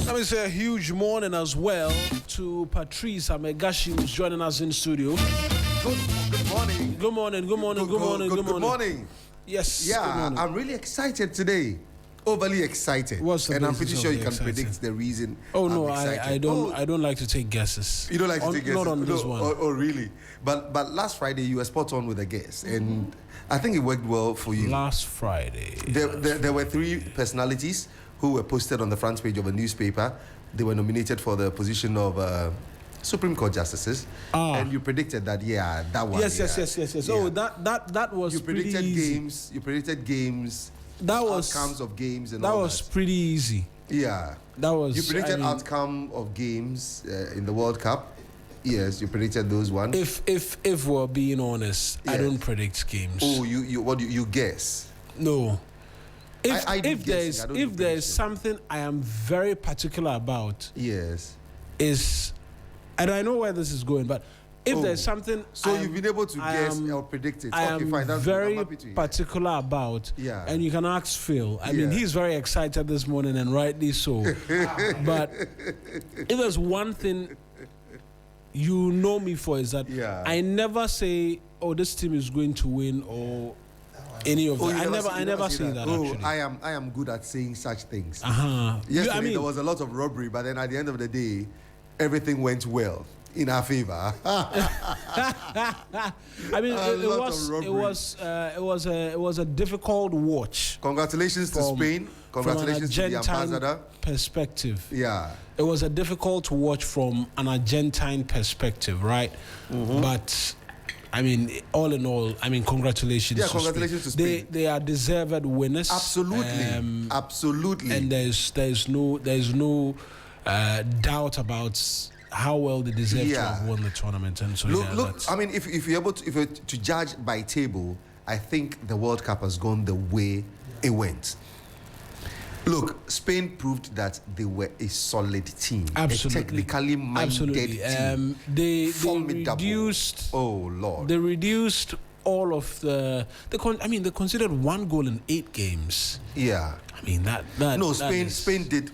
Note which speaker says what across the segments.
Speaker 1: Let me say a huge morning as well to Patrice Amegashi, who's joining us in studio.
Speaker 2: Good morning.
Speaker 1: Good morning.
Speaker 2: Good morning.
Speaker 1: Yes.
Speaker 2: Yeah, I'm really excited today. Overly excited. And I'm pretty sure you can predict the reason.
Speaker 1: Oh no, I don't like to take guesses.
Speaker 2: You don't like to take guesses?
Speaker 1: Not on this one.
Speaker 2: Oh really? But last Friday you were spot on with a guess, and I think it worked well for you.
Speaker 1: Last Friday.
Speaker 2: There were three personalities who were posted on the front page of a newspaper. They were nominated for the position of Supreme Court justices, and you predicted that. Yeah, that one.
Speaker 1: Yes.
Speaker 2: Yeah.
Speaker 1: Oh, that was.
Speaker 2: You predicted
Speaker 1: pretty easy.
Speaker 2: games. You predicted games.
Speaker 1: That was
Speaker 2: outcomes of games and
Speaker 1: that
Speaker 2: all
Speaker 1: was pretty easy.
Speaker 2: Yeah,
Speaker 1: that was.
Speaker 2: You predicted outcome of games in the World Cup. Yes, you predicted those ones.
Speaker 1: If we're being honest, yes. I don't predict games.
Speaker 2: Oh, you guess?
Speaker 1: No. If there's something I am very particular about,
Speaker 2: yes,
Speaker 1: and I know where this is going, but if there's something,
Speaker 2: you've been able to guess or predict it.
Speaker 1: I am very particular about, and you can ask Phil. I mean, he's very excited this morning, and rightly so. But if there's one thing you know me for, is that I never say, "Oh, this team is going to win," or any of that. I never say that. Actually,
Speaker 2: I am good at saying such things.
Speaker 1: Yesterday
Speaker 2: there was a lot of robbery, but then at the end of the day, everything went well in our favor.
Speaker 1: I mean, it was a difficult watch.
Speaker 2: Congratulations to Spain. Congratulations to the ambassador.
Speaker 1: Perspective.
Speaker 2: Yeah.
Speaker 1: It was a difficult watch from an Argentine perspective, right? But I mean, all in all, I mean, congratulations.
Speaker 2: Yeah, congratulations to Spain.
Speaker 1: They are deserved winners.
Speaker 2: Absolutely, absolutely.
Speaker 1: And there's no doubt about how well they deserve to have won the tournament. And so
Speaker 2: look. I mean, if you're able to judge by table, I think the World Cup has gone the way it went. Look, Spain proved that they were a solid team,
Speaker 1: absolutely,
Speaker 2: a technically minded team.
Speaker 1: They reduced.
Speaker 2: Oh Lord!
Speaker 1: They reduced all of the. They considered 1 goal in 8 games.
Speaker 2: Yeah.
Speaker 1: I mean that.
Speaker 2: Spain did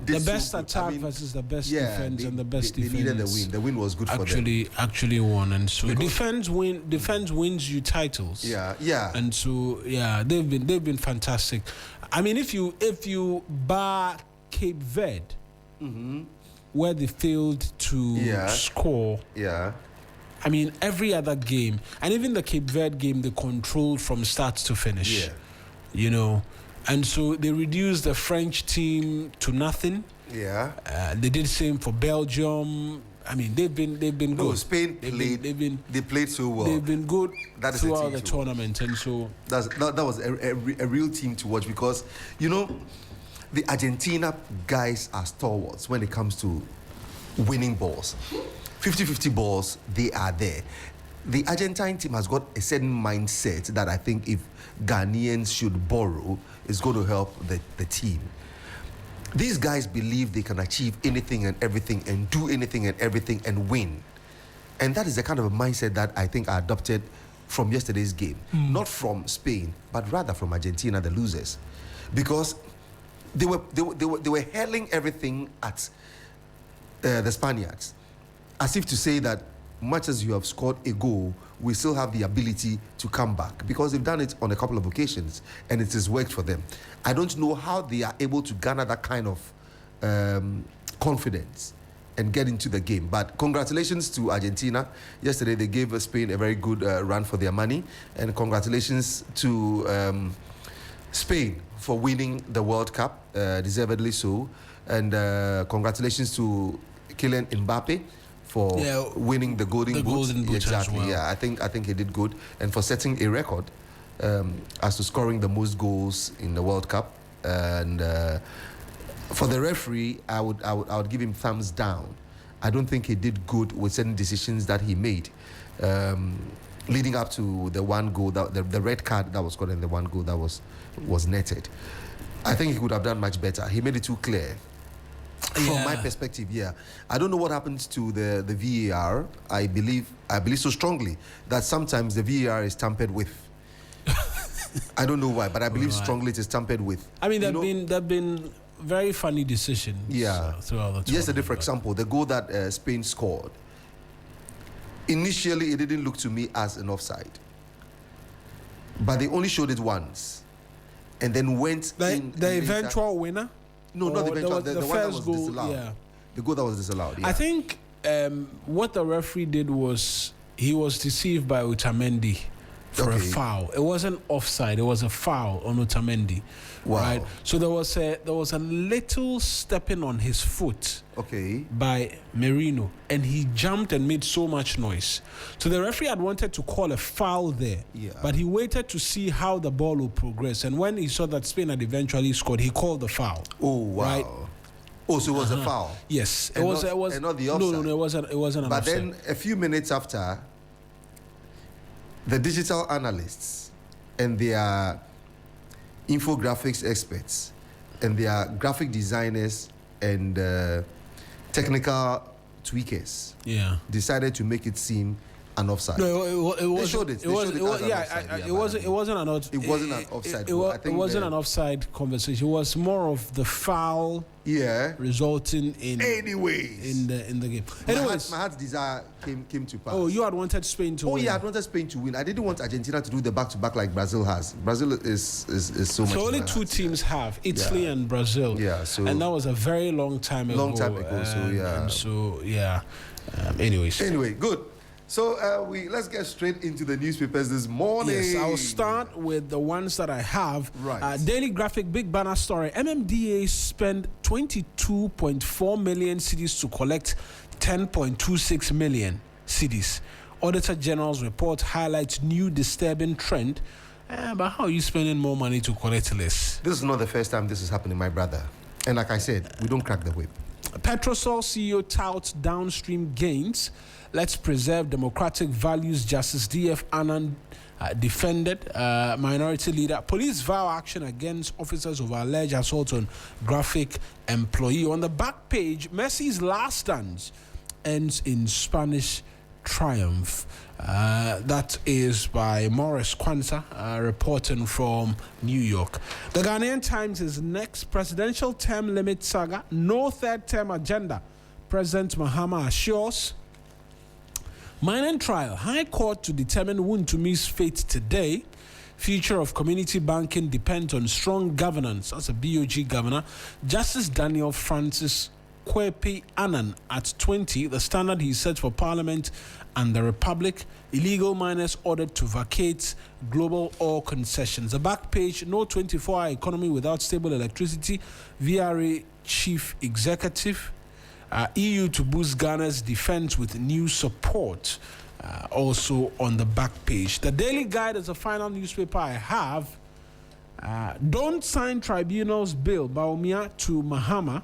Speaker 1: the best attack versus the best defense, and the best defense.
Speaker 2: They needed the win. The win was good for them.
Speaker 1: Actually won, and so defense wins you titles.
Speaker 2: Yeah.
Speaker 1: And so they've been fantastic. I mean, if you bar Cape Verde, where they failed to score.
Speaker 2: Yeah.
Speaker 1: I mean, every other game, and even the Cape Verde game, they controlled from start to finish.
Speaker 2: Yeah.
Speaker 1: You know. And so they reduced the French team to nothing.
Speaker 2: Yeah.
Speaker 1: They did the same for Belgium. I mean, they've been good.
Speaker 2: Spain they played so well.
Speaker 1: They've been good throughout the tournament, and so
Speaker 2: that was a real team to watch, because the Argentina guys are stalwarts when it comes to winning balls. 50-50 balls, they are there. The Argentine team has got a certain mindset that I think if Ghanaians should borrow, is going to help the team. These guys believe they can achieve anything and everything, and do anything and everything and win. And that is the kind of a mindset that I think I adopted from yesterday's game. Not from Spain, but rather from Argentina, the losers. Because they were hurling everything at the Spaniards, as if to say that much as you have scored a goal, we still have the ability to come back, because they've done it on a couple of occasions and it has worked for them. I don't know how they are able to garner that kind of confidence and get into the game. But congratulations to Argentina. Yesterday they gave Spain a very good run for their money, and congratulations to Spain for winning the World Cup, deservedly so. And congratulations to Kylian Mbappe for winning the Golden Boot.
Speaker 1: Exactly.
Speaker 2: Well. Yeah, I think he did good, and for setting a record as to scoring the most goals in the World Cup. And for the referee, I would give him thumbs down. I don't think he did good with certain decisions that he made, leading up to the one goal, the red card that was scored, and the one goal that was netted. I think he could have done much better. He made it too clear. From my perspective, I don't know what happens to the VAR. I believe so strongly that sometimes the VAR is tampered with. I don't know why, but I believe strongly it is tampered with.
Speaker 1: I mean, there've been very funny decisions. Throughout the
Speaker 2: yesterday, for example, the goal that Spain scored. Initially, it didn't look to me as an offside, but they only showed it once, and then went in
Speaker 1: the eventual winner.
Speaker 2: No, not the eventual. The one that was
Speaker 1: goal,
Speaker 2: disallowed.
Speaker 1: Yeah.
Speaker 2: The goal that was disallowed. Yeah.
Speaker 1: I think what the referee did was he was deceived by Otamendi for a foul. It wasn't offside. It was a foul on Otamendi.
Speaker 2: Wow.
Speaker 1: Right. So there was a little stepping on his foot. By Merino, and he jumped and made so much noise. So the referee had wanted to call a foul there, but he waited to see how the ball would progress. And when he saw that Spain had eventually scored, he called the foul.
Speaker 2: Oh wow! Right? Oh, so it was a foul.
Speaker 1: Yes,
Speaker 2: it was, and not the offside.
Speaker 1: No, it wasn't. It wasn't.
Speaker 2: But then a few minutes after, the digital analysts and their infographics experts and their graphic designers and technical tweakers decided to make it seem an offside.
Speaker 1: No, it was.
Speaker 2: They showed it. It wasn't
Speaker 1: an offside.
Speaker 2: It wasn't an offside.
Speaker 1: It wasn't an offside conversation. It was more of the foul. Resulting in
Speaker 2: anyways
Speaker 1: in the game.
Speaker 2: Anyways, my heart's desire came to pass.
Speaker 1: Oh, you had wanted Spain to win.
Speaker 2: Oh yeah, I wanted Spain to win. I didn't want Argentina to do the back-to-back like Brazil has. Brazil is so much.
Speaker 1: So only two teams have Italy and Brazil.
Speaker 2: Yeah. So
Speaker 1: and that was a very long time ago. Anyways.
Speaker 2: Anyway, good. So let's get straight into the newspapers this morning.
Speaker 1: Yes, I'll start with the ones that I have.
Speaker 2: Right.
Speaker 1: Daily Graphic, big banner story. MMDA spent 22.4 million cedis to collect 10.26 million cedis. Auditor General's report highlights new disturbing trend. But how are you spending more money to collect less?
Speaker 2: This is not the first time this is happening, my brother. And like I said, we don't crack the whip.
Speaker 1: Petrosol CEO touts downstream gains. Let's preserve democratic values. Justice D.F. Anand defended minority leader. Police vow action against officers over alleged assault on graphic employee. On the back page, Messi's last dance ends in Spanish triumph. That is by Morris Kwanzaa, reporting from New York. The Ghanaian Times is next. Presidential term limit saga. No third term agenda. President Mahama assures. Mining trial. High Court to determine Wuntumi's fate today. Future of community banking depends on strong governance. As a BOG governor, Justice Daniel Francis Kwepi Annan at 20, the standard he set for Parliament and the Republic. Illegal miners ordered to vacate global oil concessions. The back page, no 24-hour economy without stable electricity. VRA Chief Executive. EU to boost Ghana's defense with new support. Also on the back page. The Daily Guide is the final newspaper I have. Don't sign Tribunal's Bill. Bawumia to Mahama.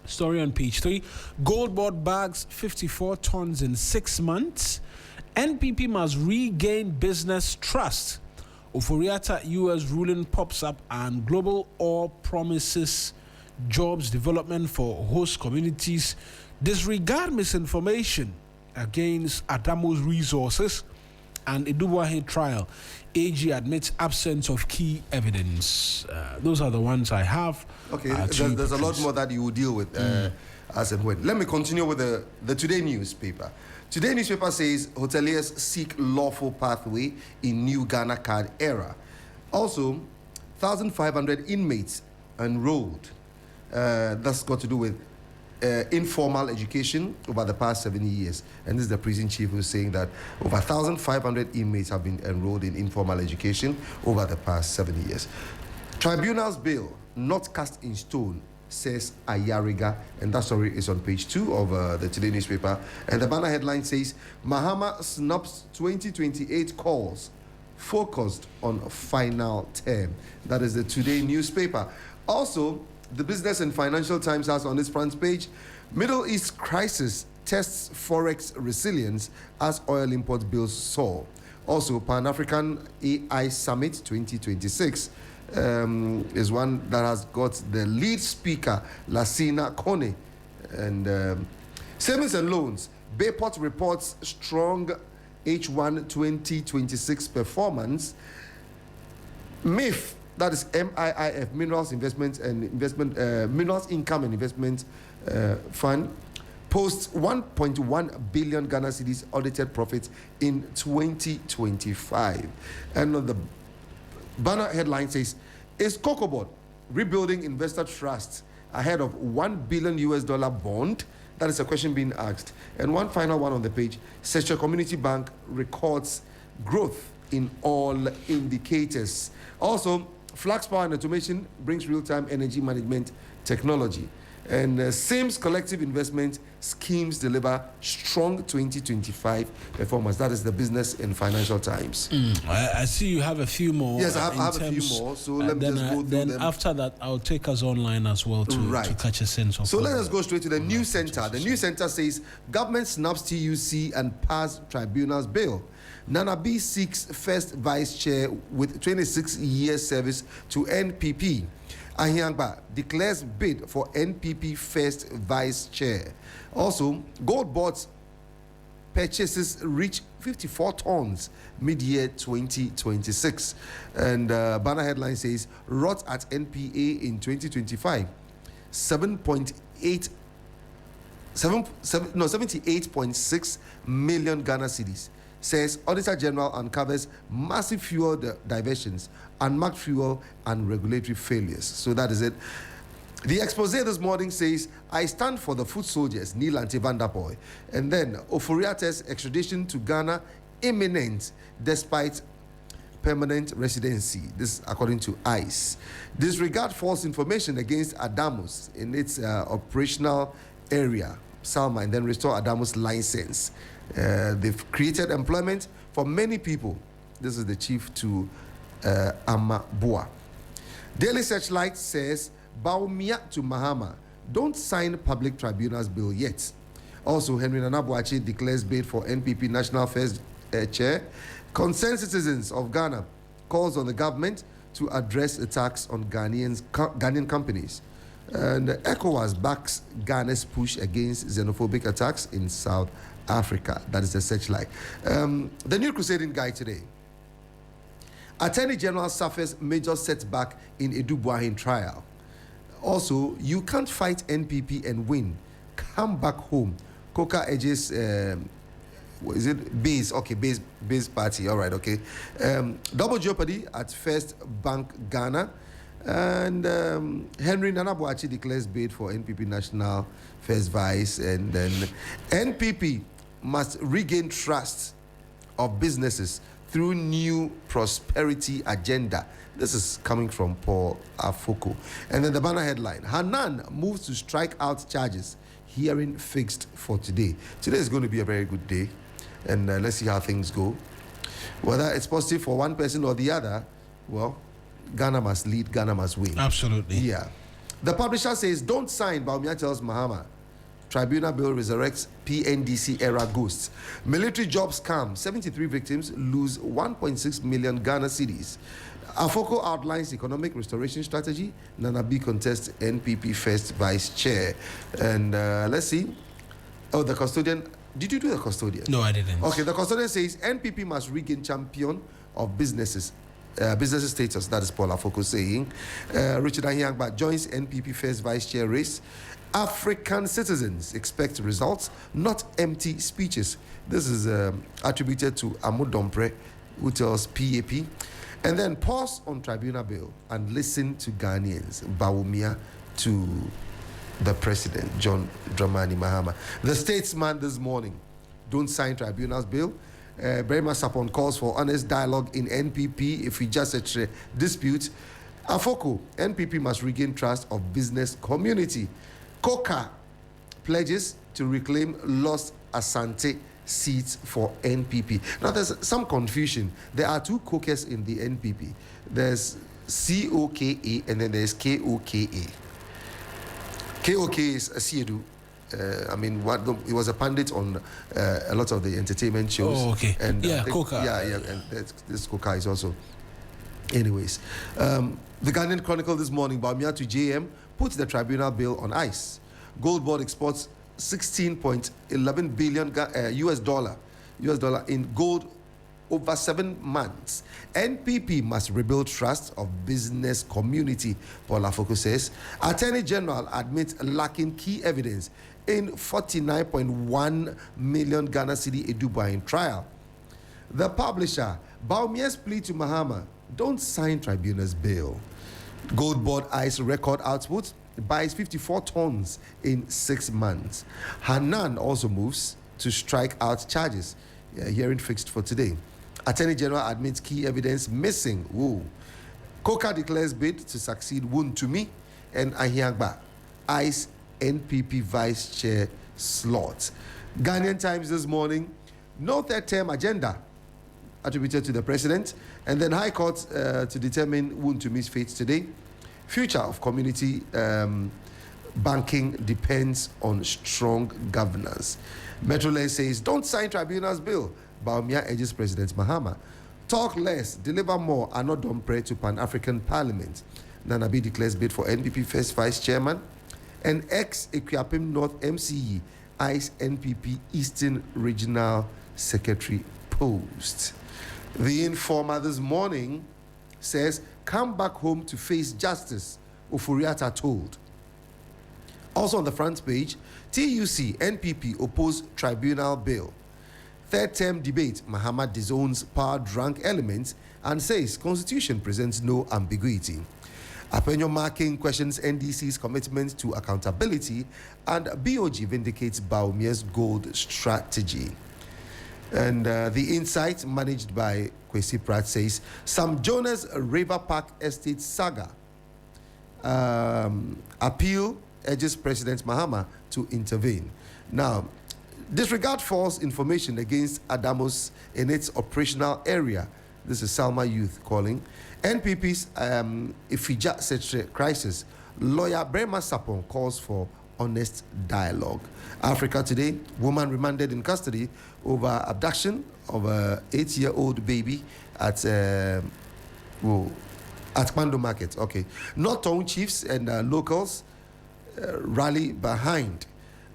Speaker 1: Story on page 3. Gold board bags 54 tons in 6 months. NPP must regain business trust. Oforiatta US ruling pops up and global oil promises jobs development for host communities. Disregard misinformation against Adamo's resources. And Idubuahe trial. AG admits absence of key evidence. Those are the ones I have.
Speaker 2: Okay, there's a lot more that you will deal with as and when. Let me continue with the Today newspaper. Today newspaper says hoteliers seek lawful pathway in new Ghana card era. Also, 1,500 inmates enrolled. That's got to do with informal education over the past 70 years. And this is the prison chief who's saying that over 1,500 inmates have been enrolled in informal education over the past 70 years. Tribunal's bill not cast in stone, says Ayariga, and that story is on page 2 of the Today newspaper. And the banner headline says, Mahama snubs 2028 calls focused on final term. That is the Today newspaper. Also, the Business and Financial Times has on its front page, Middle East crisis tests forex resilience as oil import bills soar. Also, Pan-African AI Summit 2026 is one that has got the lead speaker, Lassina Kone. And savings and loans, Bayport reports strong H1 2026 performance. MIF that is MIIF, Minerals Investment and Minerals Income and Investment Fund, posts 1.1 billion Ghana cedis audited profits in 2025. And on the banner headline says, is Cocoa Board rebuilding investor trust ahead of $1 billion bond? That is a question being asked. And one final one on the page, Session Community Bank records growth in all indicators. Also, Flax Power and Automation brings real-time energy management technology. And Sims Collective Investment Schemes deliver strong 2025 performance. That is the Business and Financial Times.
Speaker 1: I see you have a few more.
Speaker 2: Yes, I have a few more. So let me just go through them. Then
Speaker 1: after that, I'll take us online as well to catch a sense of.
Speaker 2: So let us go straight to the News Center. The News Center says government snaps TUC and pass Tribunal's Bill. Nana B seeks first vice chair with 26 years service to NPP. Ahiangba declares bid for NPP first vice chair. Also, gold boards purchases reach 54 tons mid-year 2026. And banner headline says, rot at NPA in 2025. 78.6 million Ghana cedis. Says Auditor General uncovers massive fuel diversions, unmarked fuel, and regulatory failures. So that is it. The expose this morning says, I stand for the foot soldiers, Neil Antivandapoy. And then Oforiate's extradition to Ghana imminent despite permanent residency. This according to ICE. Disregard false information against Adamus in its operational area, Salma, and then restore Adamus license. They've created employment for many people. This is the chief to Amabua. Daily Searchlight says, Bawumia to Mahama, don't sign public tribunals bill yet. Also, Henry Nana Boakye declares bid for NPP National Affairs Chair. Concerned citizens of Ghana calls on the government to address attacks on Ghanaian companies. And ECOWAS backs Ghana's push against xenophobic attacks in South Africa. That is the Searchlight. The New Crusading Guide today. Attorney General suffers major setback in Edu Buahin trial. Also, you can't fight NPP and win. Come back home. Coca edges, is it base? Okay, base party. All right, okay. Double jeopardy at First Bank Ghana. And Henry Nana Boakye declares bid for NPP National First Vice. And then NPP must regain trust of businesses through new prosperity agenda. This is coming from Paul Afoko. And then the banner headline, Hanan moves to strike out charges. Hearing fixed for today. Today is going to be a very good day. And let's see how things go. Whether it's positive for one person or the other, well, Ghana must lead, Ghana must win.
Speaker 1: Absolutely.
Speaker 2: Yeah. The publisher says, don't sign, Bawumia tells Mahama. Tribunal Bill resurrects PNDC era ghosts. Military jobs scam. 73 victims lose 1.6 million Ghana cedis. Afoko outlines economic restoration strategy. Nana B contests NPP first vice chair. And let's see. Oh, the custodian. Did you do the custodian?
Speaker 1: No, I didn't.
Speaker 2: Okay, the custodian says NPP must regain champion of businesses. Business status, that is Paul Afoko saying. Richard Ahiangba joins NPP first vice chair race. African citizens expect results, not empty speeches. This is attributed to Amudompre, who tells PAP. And then pause on Tribunal Bill and listen to Ghanaians. Bawumia to the President, John Mahama. The statesman this morning, don't sign Tribunal's Bill. Very much upon calls for honest dialogue in NPP if we just a dispute. Afoko, NPP must regain trust of business community. Coca pledges to reclaim lost Asante seats for NPP. Now there's some confusion. There are two caucus in the NPP. There's COKA and then there's KOKA. KOK is a Siedu. It was a pundit on a lot of the entertainment shows.
Speaker 1: Oh, okay.
Speaker 2: And
Speaker 1: Coca.
Speaker 2: And this Coca is also. Anyways, the Ghanaian Chronicle this morning, Bawumia to JM put the Tribunal Bill on ice. Gold Board exports 16.11 billion US dollar in gold over 7 months. NPP must rebuild trust of business community, Paul Afoko says. Attorney General admits lacking key evidence in 49.1 million Ghana cedi Eduba in trial. The publisher, Bawumia's plea to Mahama, don't sign Tribunal's bill. Gold Board ice record output buys 54 tons in 6 months. Hanan also moves to strike out charges. Hearing fixed for today. Attorney General admits key evidence missing. Woo. Koka declares bid to succeed Wontumi and Ahiangba. ICE NPP Vice Chair slot. Ghanaian Times this morning. No third-term agenda attributed to the president. And then High Court to determine Wontumi's fate today. Future of community banking depends on strong governance. Metrolink says, don't sign Tribunal's bill. Bawumia urges President Mahama. Talk less, deliver more, and not dump prayer to Pan-African Parliament. Nanabi declares bid for NPP first vice chairman. And ex-Equiapim North MCE, ICE NPP Eastern Regional Secretary post. The Informer this morning says, come back home to face justice, Ofuriata told. Also on the front page, TUC, NPP oppose Tribunal Bill. Third-term debate, Mahama disowns power-drunk elements and says Constitution presents no ambiguity. Apenyo Marking questions NDC's commitment to accountability, and BOG vindicates Bawumia's gold strategy. And the Insight, managed by Kwesi Pratt, says Sam Jonas River Park Estate saga. Appeal urges President Mahama to intervene. Now, disregard false information against Adamos in its operational area. This is Salma Youth calling. NPP's Ifija Secretary crisis. Lawyer Brema Sapon calls for honest dialogue. Africa Today, woman remanded in custody over abduction of an 8-year-old baby at Mando Market. Okay. North Town chiefs and locals rally behind.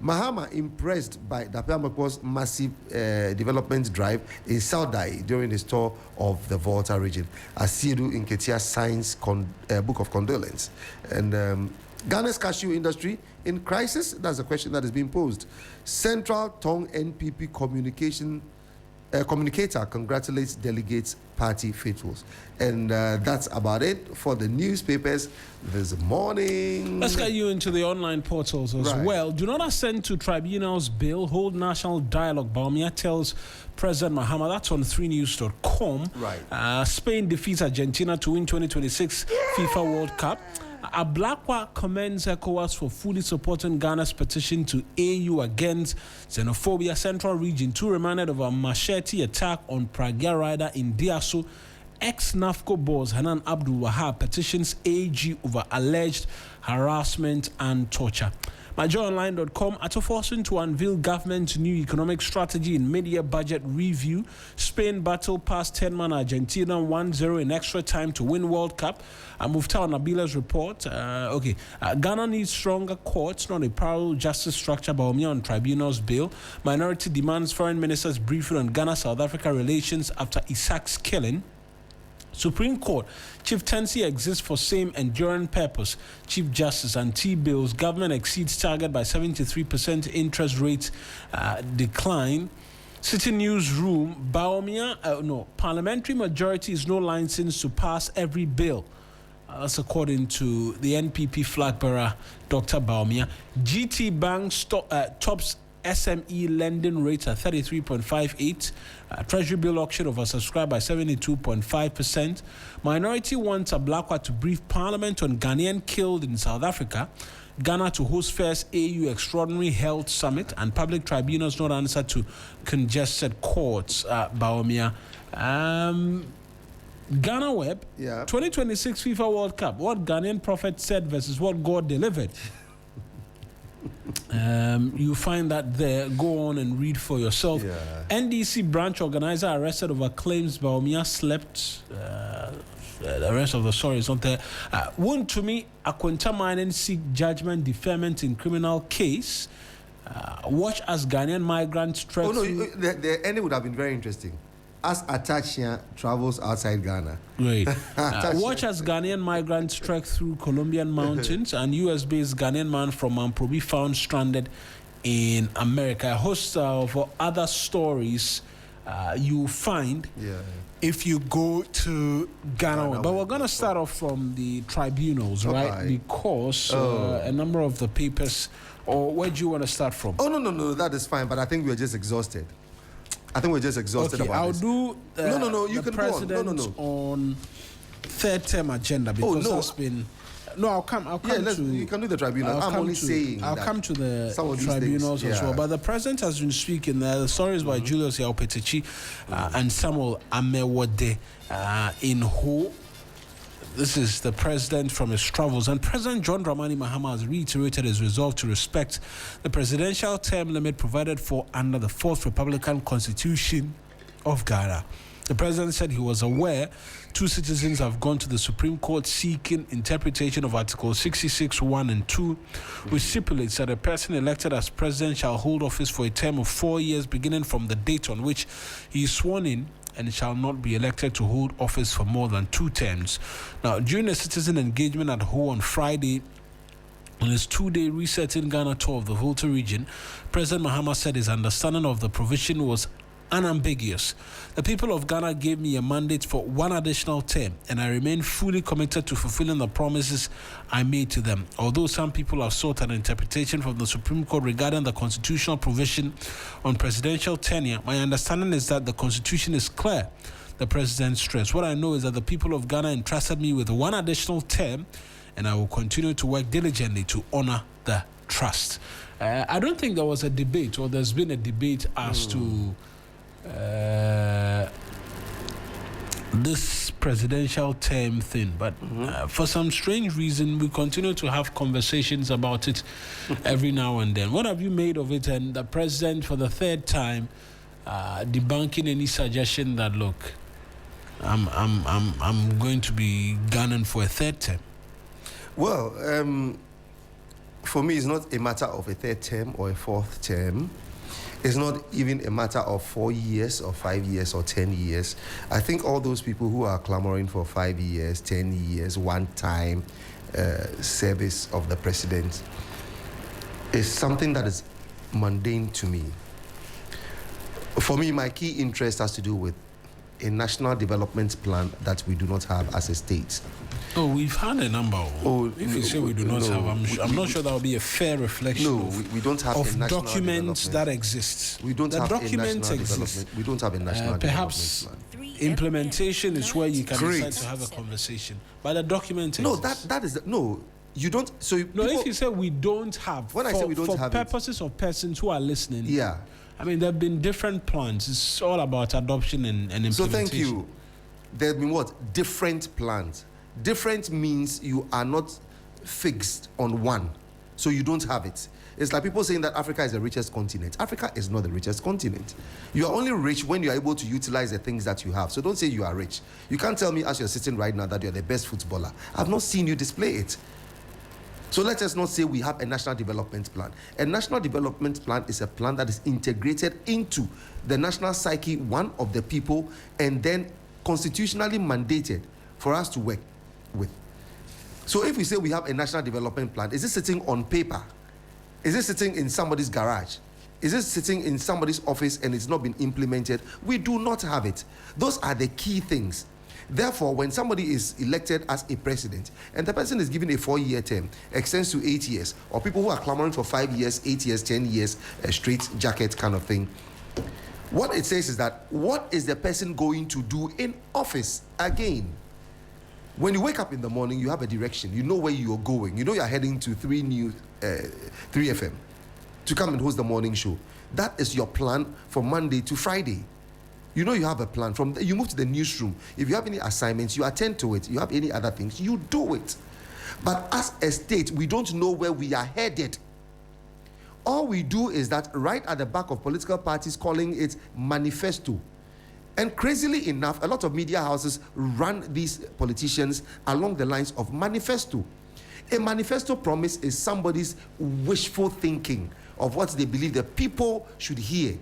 Speaker 2: Mahama impressed by Dapiamako's massive development drive in Saudai during his tour of the Volta region. Asiedu Nketia signs book of condolence. And Ghana's cashew industry in crisis? That's a question that is being posed. Central Tongue NPP communicator congratulates delegates party faithfuls. And that's about it for the newspapers this morning.
Speaker 1: Let's get you into the online portals as well. Do not assent to Tribunal's bill. Hold national dialogue. Bawumia tells President Mahama. That's on 3news.com.
Speaker 2: Right.
Speaker 1: Spain defeats Argentina to win 2026 FIFA World Cup. Ablakwa commends ECOWAS for fully supporting Ghana's petition to AU against xenophobia. Central Region 2 reminded of a machete attack on Pragia rider in Diaso. Ex-NAFCO boss Hanan Abdul Wahab petitions AG over alleged harassment and torture. MyJoyOnline.com at forcing to unveil government's new economic strategy in mid-year budget review. Spain battle past 10-man Argentina 1-0 in extra time to win World Cup. Mufta Nabila's report. Ghana needs stronger courts, not a parallel justice structure. Bawumia on Tribunal's bill. Minority demands foreign ministers briefing on Ghana-South Africa relations after Isaac's killing. Supreme Court, chieftaincy exists for same enduring purpose. Chief Justice and T-bills, government exceeds target by 73%, interest rates decline. City Newsroom, Bawumia, parliamentary majority is no license to pass every bill. That's according to the NPP Flagbearer, Dr. Bawumia. GT Bank tops SME lending rates at 33.58. Treasury bill auction oversubscribed by 72.5%. Minority wants Ablakwa to brief Parliament on Ghanaian killed in South Africa. Ghana to host first AU Extraordinary Health Summit, and public tribunals not answer to congested courts. Bawumia. Ghana Web, 2026 FIFA World Cup. What Ghanaian prophet said versus what God delivered. You find that there. Go on and read for yourself. NDC branch organizer arrested over claims Bawumia slept. The rest of the story is not there. Wontumi Akwanta Mining seek judgment deferment in criminal case. Watch as Ghanaian migrants threaten.
Speaker 2: The ending would have been very interesting. as Atachia travels outside Ghana.
Speaker 1: Great. Watch as Ghanaian migrants trek through Colombian mountains and US-based Ghanaian man from Amprobi found stranded in America. A host of other stories you find if you go to Ghana. But we're going to start off from the tribunals, right? Because a number of the papers, or where do you want to start from?
Speaker 2: Oh, no, that is fine, but I think we're just exhausted. About this.
Speaker 1: I'll do
Speaker 2: you
Speaker 1: the
Speaker 2: can
Speaker 1: president
Speaker 2: go
Speaker 1: on third term agenda because that's been... No, I'll come to...
Speaker 2: You can do the tribunal. I'm only saying
Speaker 1: I'll come to the tribunals as well. But the president has been speaking. The stories by Julius Yaupetichi and Samuel Amewode in Ho. This is the president from his travels. And President John Mahama has reiterated his resolve to respect the presidential term limit provided for under the 4th Republican Constitution of Ghana. The president said he was aware 2 citizens have gone to the Supreme Court seeking interpretation of Article 66(1) and 2, which stipulates that a person elected as president shall hold office for a term of 4 years beginning from the date on which he is sworn in, and shall not be elected to hold office for more than 2 terms. Now, during a citizen engagement at Ho on Friday, on his 2-day resetting Ghana tour of the Volta region, President Mahama said his understanding of the provision was unambiguous. The people of Ghana gave me a mandate for 1 additional term, and I remain fully committed to fulfilling the promises I made to them. Although some people have sought an interpretation from the Supreme Court regarding the constitutional provision on presidential tenure, my understanding is that the Constitution is clear, the president stressed. What I know is that the people of Ghana entrusted me with 1 additional term, and I will continue to work diligently to honor the trust. I don't think there was a debate, or there's been a debate as to this presidential term thing, but for some strange reason we continue to have conversations about it every now and then. What have you made of it? And the president for the 3rd time debunking any suggestion that look, I'm going to be gunning for a 3rd term.
Speaker 2: Well, for me it's not a matter of a 3rd term or a 4th term. It's not even a matter of 4 years or 5 years or 10 years. I think all those people who are clamoring for 5 years, 10 years, one-time service of the president is something that is mundane to me. For me, my key interest has to do with a national development plan that we do not have as a state.
Speaker 1: Oh, we've had a number. If you say we do not have, I'm not sure that would be a fair reflection.
Speaker 2: We don't have
Speaker 1: of
Speaker 2: a national
Speaker 1: documents that exist.
Speaker 2: We don't have a national development. We don't have a national
Speaker 1: perhaps
Speaker 2: development plan.
Speaker 1: Implementation is where you can decide to have a conversation. But the document exists.
Speaker 2: that is you don't. So
Speaker 1: if you say we don't have,
Speaker 2: when I say we don't have,
Speaker 1: for purposes of persons who are listening,
Speaker 2: yeah.
Speaker 1: I mean, there have been different plans. It's all about adoption and implementation.
Speaker 2: So thank you. There have been what? Different plans. Different means you are not fixed on one. So you don't have it. It's like people saying that Africa is the richest continent. Africa is not the richest continent. You are only rich when you are able to utilize the things that you have. So don't say you are rich. You can't tell me as you're sitting right now that you're the best footballer. I've not seen you display it. So let us not say we have a national development plan. A national development plan is a plan that is integrated into the national psyche, one of the people, and then constitutionally mandated for us to work with. So if we say we have a national development plan, is it sitting on paper? Is it sitting in somebody's garage? Is it sitting in somebody's office and it's not been implemented? We do not have it. Those are the key things. Therefore, when somebody is elected as a president and the person is given a 4-year term, extends to 8 years, or people who are clamoring for 5 years, 8 years, 10 years, a straight jacket kind of thing, what it says is that what is the person going to do in office again? When you wake up in the morning, you have a direction. You know where you're going. You know you're heading to 3FM to come and host the morning show. That is your plan from Monday to Friday. You know you have a plan. From there, you move to the newsroom. If you have any assignments, you attend to it. You have any other things, you do it. But as a state, we don't know where we are headed. All we do is that right at the back of political parties calling it manifesto. And crazily enough, a lot of media houses run these politicians along the lines of manifesto. A manifesto promise is somebody's wishful thinking of what they believe the people should hear.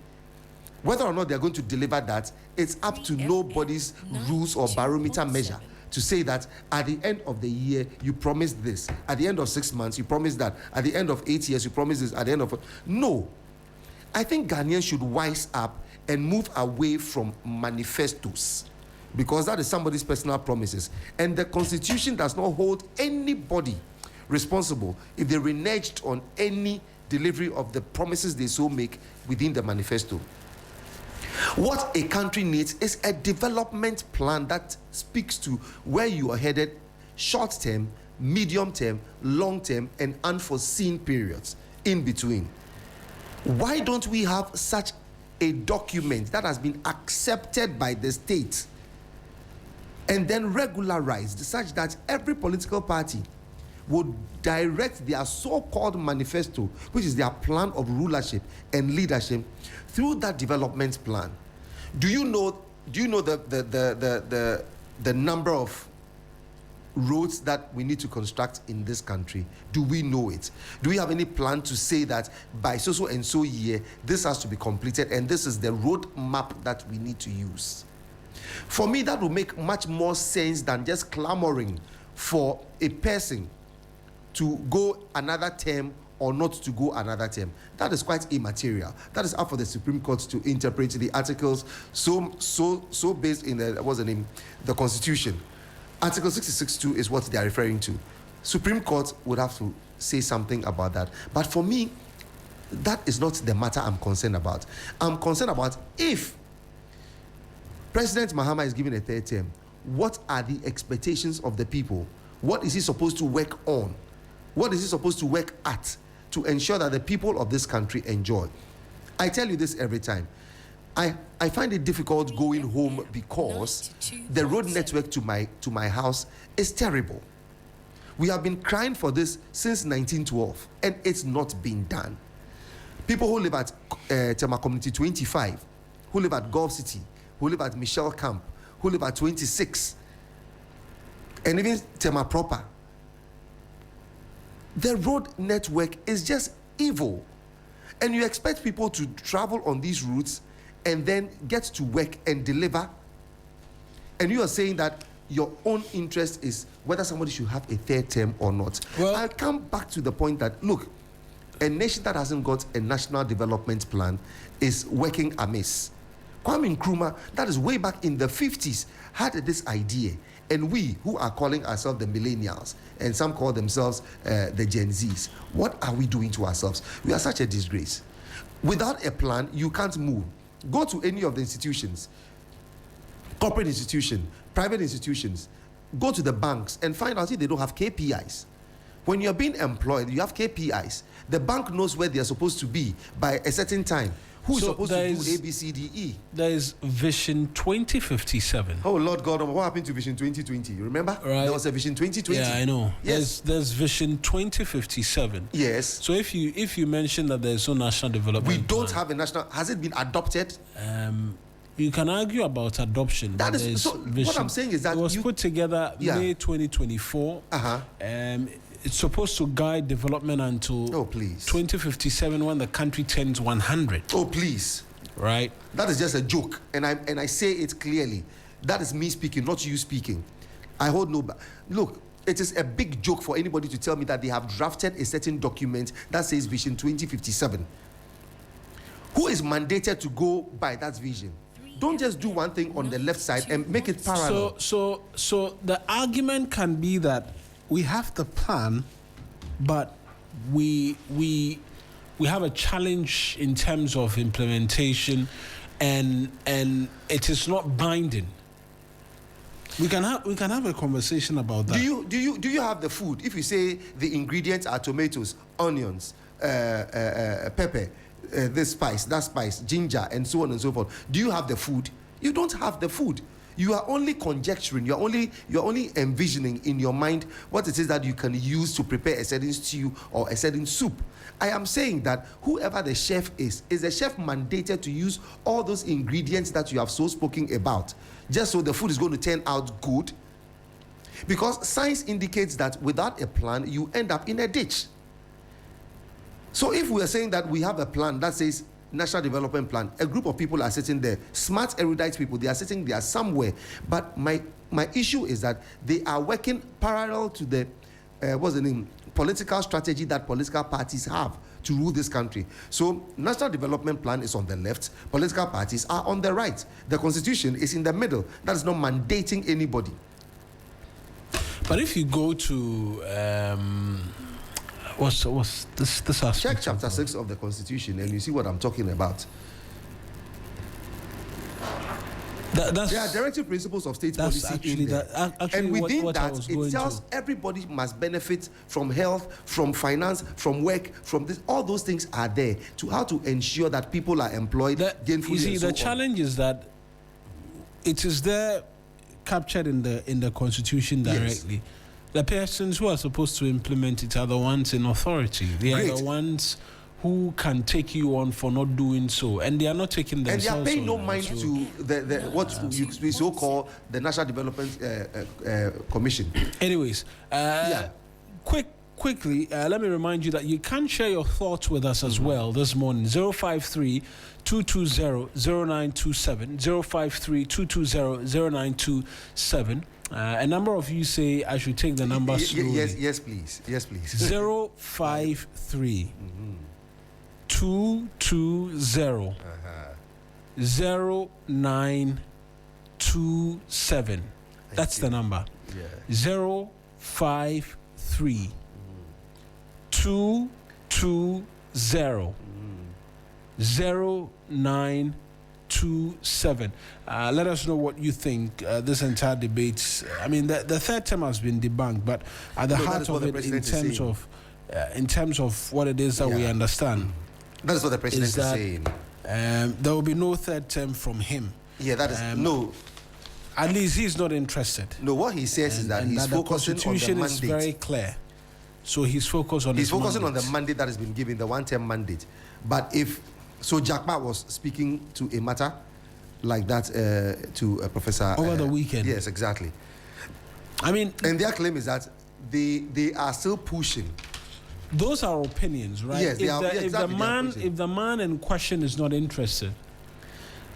Speaker 2: Whether or not they're going to deliver that, it's up to nobody's rules or barometer measure to say that at the end of the year, you promised this. At the end of 6 months, you promised that. At the end of 8 years, you promised this. At the end of... No. I think Ghanaians should wise up and move away from manifestos, because that is somebody's personal promises. And the Constitution does not hold anybody responsible if they reneged on any delivery of the promises they so make within the manifesto. What a country needs is a development plan that speaks to where you are headed, short term, medium term, long term, and unforeseen periods in between. Why don't we have such a document that has been accepted by the state and then regularized such that every political party would direct their so-called manifesto, which is their plan of rulership and leadership, through that development plan? Do you know the number of roads that we need to construct in this country? Do we know it? Do we have any plan to say that by so and so year this has to be completed and this is the road map that we need to use? For me, that would make much more sense than just clamoring for a person to go another term or not to go another term. That is quite immaterial. That is up for the Supreme Court to interpret the articles so based in the Constitution. Article 66(2) is what they are referring to. Supreme Court would have to say something about that. But for me, that is not the matter I'm concerned about. I'm concerned about if President Mahama is given a third term, what are the expectations of the people? What is he supposed to work on? What is he supposed to work at to ensure that the people of this country enjoy? I tell you this every time. I find it difficult going home because the road network to my house is terrible. We have been crying for this since 1912, and it's not been done. People who live at Tema Community 25, who live at Gulf City, who live at Michelle Camp, who live at 26, and even Tema Proper, the road network is just evil. And you expect people to travel on these routes and then get to work and deliver. And you are saying that your own interest is whether somebody should have a third term or not. Well, I'll come back to the point that, look, a nation that hasn't got a national development plan is working amiss. Kwame Nkrumah, that is way back in the 50s, had this idea. And we, who are calling ourselves the millennials, and some call themselves the Gen Zs, what are we doing to ourselves? We are such a disgrace. Without a plan, you can't move. Go to any of the institutions, corporate institution, private institutions, go to the banks and find out if they don't have KPIs. When you're being employed, you have KPIs. The bank knows where they're supposed to be by a certain time. Who's supposed to do A, B, C, D, E?
Speaker 1: There is Vision 2057.
Speaker 2: Oh, Lord God, what happened to Vision 2020? You remember?
Speaker 1: Right.
Speaker 2: There was a Vision 2020.
Speaker 1: Yeah, I know.
Speaker 2: Yes.
Speaker 1: There's Vision 2057.
Speaker 2: Yes.
Speaker 1: So if you mention that there's no national development
Speaker 2: we don't
Speaker 1: plan,
Speaker 2: have a national... Has it been adopted?
Speaker 1: You can argue about adoption.
Speaker 2: That is... So what I'm saying is that...
Speaker 1: It was put together May 2024. It's supposed to guide development until 2057 when the country turns 100.
Speaker 2: Oh, please.
Speaker 1: Right?
Speaker 2: That is just a joke. And I say it clearly. That is me speaking, not you speaking. I hold no... Look, it is a big joke for anybody to tell me that they have drafted a certain document that says Vision 2057. Who is mandated to go by that vision? Don't just do one thing on the left side and make it parallel.
Speaker 1: So the argument can be that we have the plan, but we have a challenge in terms of implementation, and it is not binding. We can have a conversation about that.
Speaker 2: Do you have the food? If you say the ingredients are tomatoes, onions, pepper, this spice, that spice, ginger, and so on and so forth, do you have the food? You don't have the food. You are only conjecturing. You're only envisioning in your mind what it is that you can use to prepare a certain stew or a certain soup. I am saying that whoever the chef is the chef mandated to use all those ingredients that you have so spoken about, just so the food is going to turn out good. Because science indicates that without a plan, you end up in a ditch. So if we are saying that we have a plan that says National Development Plan, a group of people are sitting there, smart, erudite people, they are sitting there somewhere. But my issue is that they are working parallel to the, what's the name, political strategy that political parties have to rule this country. So National Development Plan is on the left, political parties are on the right. The Constitution is in the middle. That is not mandating anybody.
Speaker 1: But if you go to what's this aspect?
Speaker 2: Check chapter 6 of the Constitution and you see what I'm talking about. There are directive principles of state policy in there. And within that, it tells everybody must benefit from health, from finance, from work, from this. All those things are there to how to ensure that people are employed gainfully.
Speaker 1: You see, the challenge is that it is there captured in the Constitution directly. Yes. The persons who are supposed to implement it are the ones in authority. They are the ones who can take you on for not doing so, and they are not taking themselves on.
Speaker 2: And they are paying no mind to the what we so call the National Development Commission.
Speaker 1: Anyways, quickly, let me remind you that you can share your thoughts with us as well this morning. 053-220-0927, 053-220-0927. A number of you say I should take the number slowly.
Speaker 2: Yes, please.
Speaker 1: 053 220 0927. That's the number. 053 220 0927. Let us know what you think this entire debate. I mean, the third term has been debunked, but at the heart of it, in terms of what it is that we understand,
Speaker 2: that is what the president is saying.
Speaker 1: There will be no third term from him.
Speaker 2: Yeah, that is no.
Speaker 1: At least he's not interested.
Speaker 2: No, what he says is that he's focusing on the mandate. The Constitution
Speaker 1: is very clear. So he's focused on
Speaker 2: He's focusing on the mandate that has been given, the one-term mandate. But if Jack Ma was speaking to a matter like that to a professor
Speaker 1: over the weekend.
Speaker 2: Yes, exactly.
Speaker 1: I mean,
Speaker 2: and their claim is that they are still pushing.
Speaker 1: Those are opinions, right?
Speaker 2: Yes,
Speaker 1: if the man in question is not interested,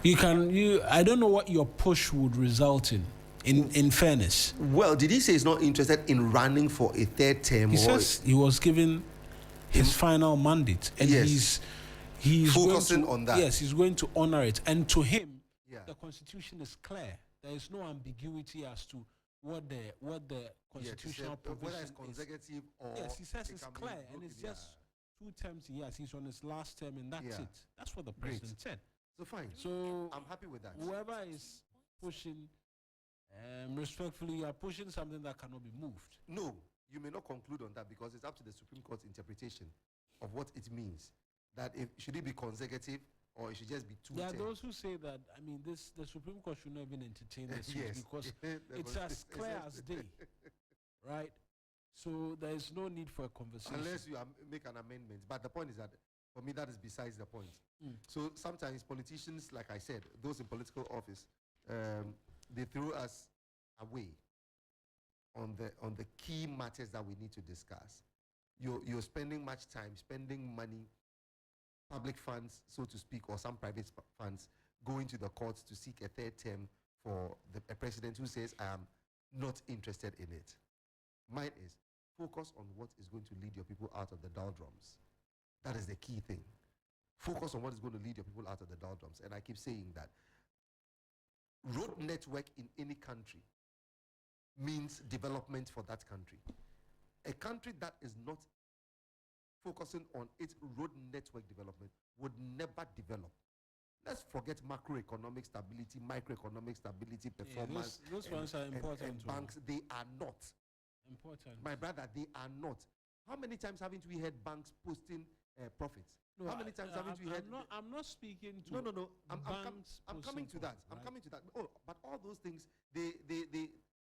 Speaker 1: I don't know what your push would result in fairness.
Speaker 2: Well, did he say he's not interested in running for a third term?
Speaker 1: He says he was given his final mandate, and he's
Speaker 2: focusing on that.
Speaker 1: Yes, he's going to honor it. And to him, the Constitution is clear. There is no ambiguity as to what the constitutional provision
Speaker 2: whether it's consecutive or
Speaker 1: yes, he says it's clear, and it's just 2 terms. Yes, he's on his last term, and that's it. That's what the president said.
Speaker 2: So fine.
Speaker 1: So
Speaker 2: I'm happy with that.
Speaker 1: Whoever is pushing, respectfully, you are pushing something that cannot be moved.
Speaker 2: No, you may not conclude on that because it's up to the Supreme Court's interpretation of what it means. That should it be consecutive or it should just be 2 terms.
Speaker 1: There are those who say that, I mean, the Supreme Court should not even entertain this because it's as clear as day, right? So there is no need for a conversation.
Speaker 2: Unless you make an amendment. But the point is that, for me, that is besides the point. So sometimes politicians, like I said, those in political office, they throw us away on the key matters that we need to discuss. You're spending much time, spending money, public funds, so to speak, or some private funds, going to the courts to seek a third term for a president who says, I am not interested in it. Mine is focus on what is going to lead your people out of the doldrums. That is the key thing. Focus on what is going to lead your people out of the doldrums. And I keep saying that road network in any country means development for that country. A country that is not focusing on its road network development would never develop. Let's forget macroeconomic stability, microeconomic stability, performance.
Speaker 1: Those ones are important.
Speaker 2: And banks, they are not.
Speaker 1: Important.
Speaker 2: My brother, they are not. How many times haven't we heard banks posting profits?
Speaker 1: No,
Speaker 2: how many times haven't we heard?
Speaker 1: I'm not speaking to.
Speaker 2: No. I'm coming to that. I'm coming to that. Oh, but all those things, they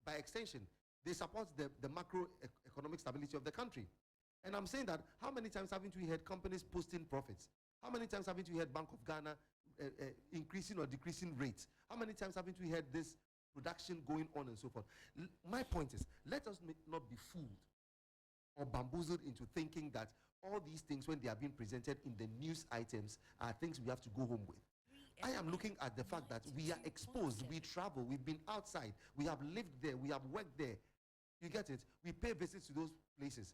Speaker 2: by extension, they support the macroeconomic stability of the country. And I'm saying that how many times haven't we heard companies posting profits? How many times haven't we heard Bank of Ghana increasing or decreasing rates? How many times haven't we heard this production going on and so forth? My point is, let us not be fooled or bamboozled into thinking that all these things, when they are being presented in the news items, are things we have to go home with. I am looking at the fact that we are exposed, we travel, we've been outside, we have lived there, we have worked there. You get it? We pay visits to those places.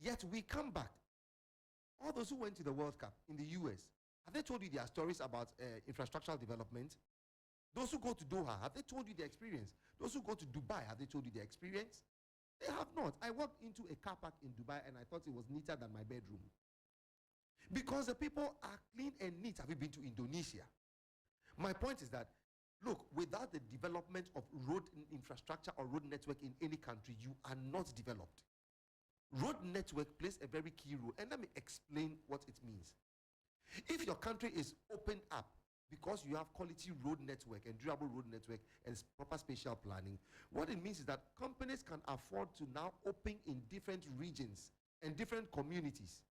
Speaker 2: Yet we come back. All those who went to the World Cup in the US, have they told you their stories about infrastructural development? Those who go to Doha, have they told you their experience? Those who go to Dubai, have they told you their experience? They have not. I walked into a car park in Dubai and I thought it was neater than my bedroom. Because the people are clean and neat. Have you been to Indonesia? My point is that, look, without the development of road infrastructure or road network in any country, you are not developed. Road network plays a very key role. And let me explain what it means. If your country is opened up because you have quality road network and durable road network and proper spatial planning, what it means is that companies can afford to now open in different regions and different communities,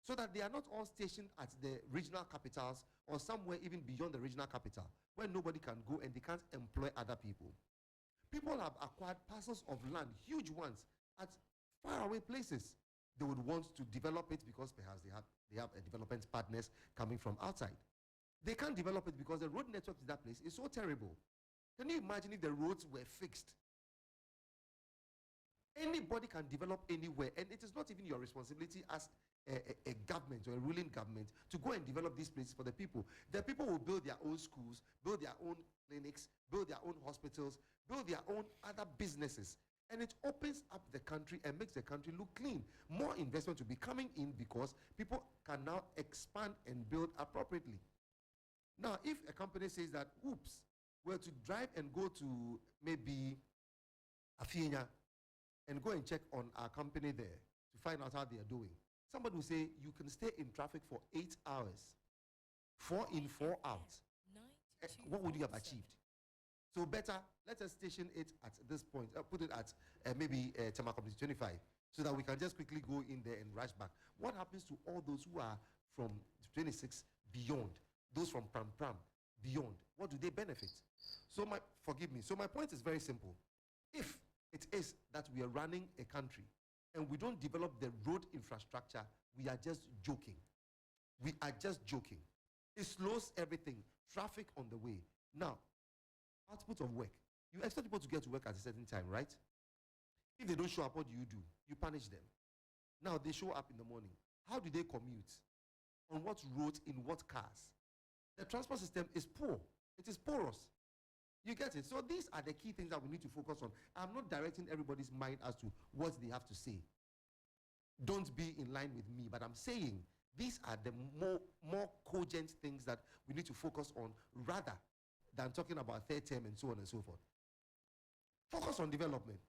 Speaker 2: so that they are not all stationed at the regional capitals or somewhere even beyond the regional capital, where nobody can go and they can't employ other people. People have acquired parcels of land, huge ones, at faraway places. They would want to develop it because perhaps they have a development partners coming from outside. They can't develop it because the road network to that place is so terrible. Can you imagine if the roads were fixed? Anybody can develop anywhere, and it is not even your responsibility as a government or a ruling government to go and develop these places for the people. The people will build their own schools, build their own clinics, build their own hospitals, build their own other businesses. And it opens up the country and makes the country look clean. More investment will be coming in because people can now expand and build appropriately. Now, if a company says that, oops, we're to drive and go to maybe Afienya and go and check on our company there to find out how they are doing, somebody will say you can stay in traffic for 8 hours, 4 in, 4 out. What would you have achieved? So better, let us station it at this point, put it at maybe Tema Community 25, so that we can just quickly go in there and rush back. What happens to all those who are from 26 beyond, those from Pram Pram beyond? What do they benefit? So forgive me. So my point is very simple. If it is that we are running a country and we don't develop the road infrastructure, we are just joking. We are just joking. It slows everything. Traffic on the way. Now, output of work. You expect people to get to work at a certain time, right? If they don't show up, what do? You punish them. Now, they show up in the morning. How do they commute? On what roads, in what cars? The transport system is poor. It is porous. You get it? So these are the key things that we need to focus on. I'm not directing everybody's mind as to what they have to say. Don't be in line with me, but I'm saying these are the more cogent things that we need to focus on rather than talking about third term and so on and so forth. Focus on development.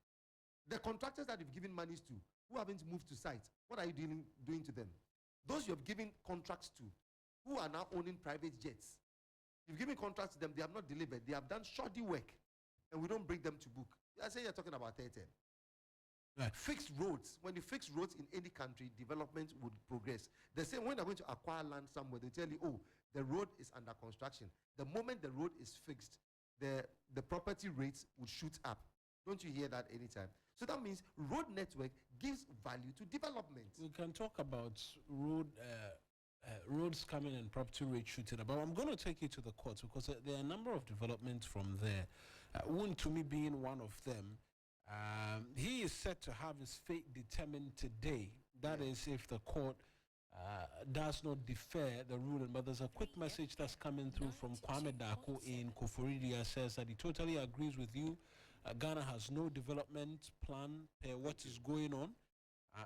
Speaker 2: The contractors that you've given monies to, who haven't moved to site, what are you doing to them? Those you have given contracts to, who are now owning private jets, you've given contracts to them, they have not delivered, they have done shoddy work, and we don't bring them to book. I say you're talking about third term. Right. Fixed roads. When you fix roads in any country, development would progress. The same when they're going to acquire land somewhere, they tell you, oh, the road is under construction. The moment the road is fixed, the property rates would shoot up. Don't you hear that anytime? So that means road network gives value to development. We can talk about roads coming and property rate shooting up, but I'm going to take you to the courts because there are a number of developments from there. One to me being one of them. He is set to have his fate determined today. That is if the court does not defer the ruling. But there's a quick message that's coming through from Kwame Dako in Koforidia, says that he totally agrees with you. Ghana has no development plan per what is going on.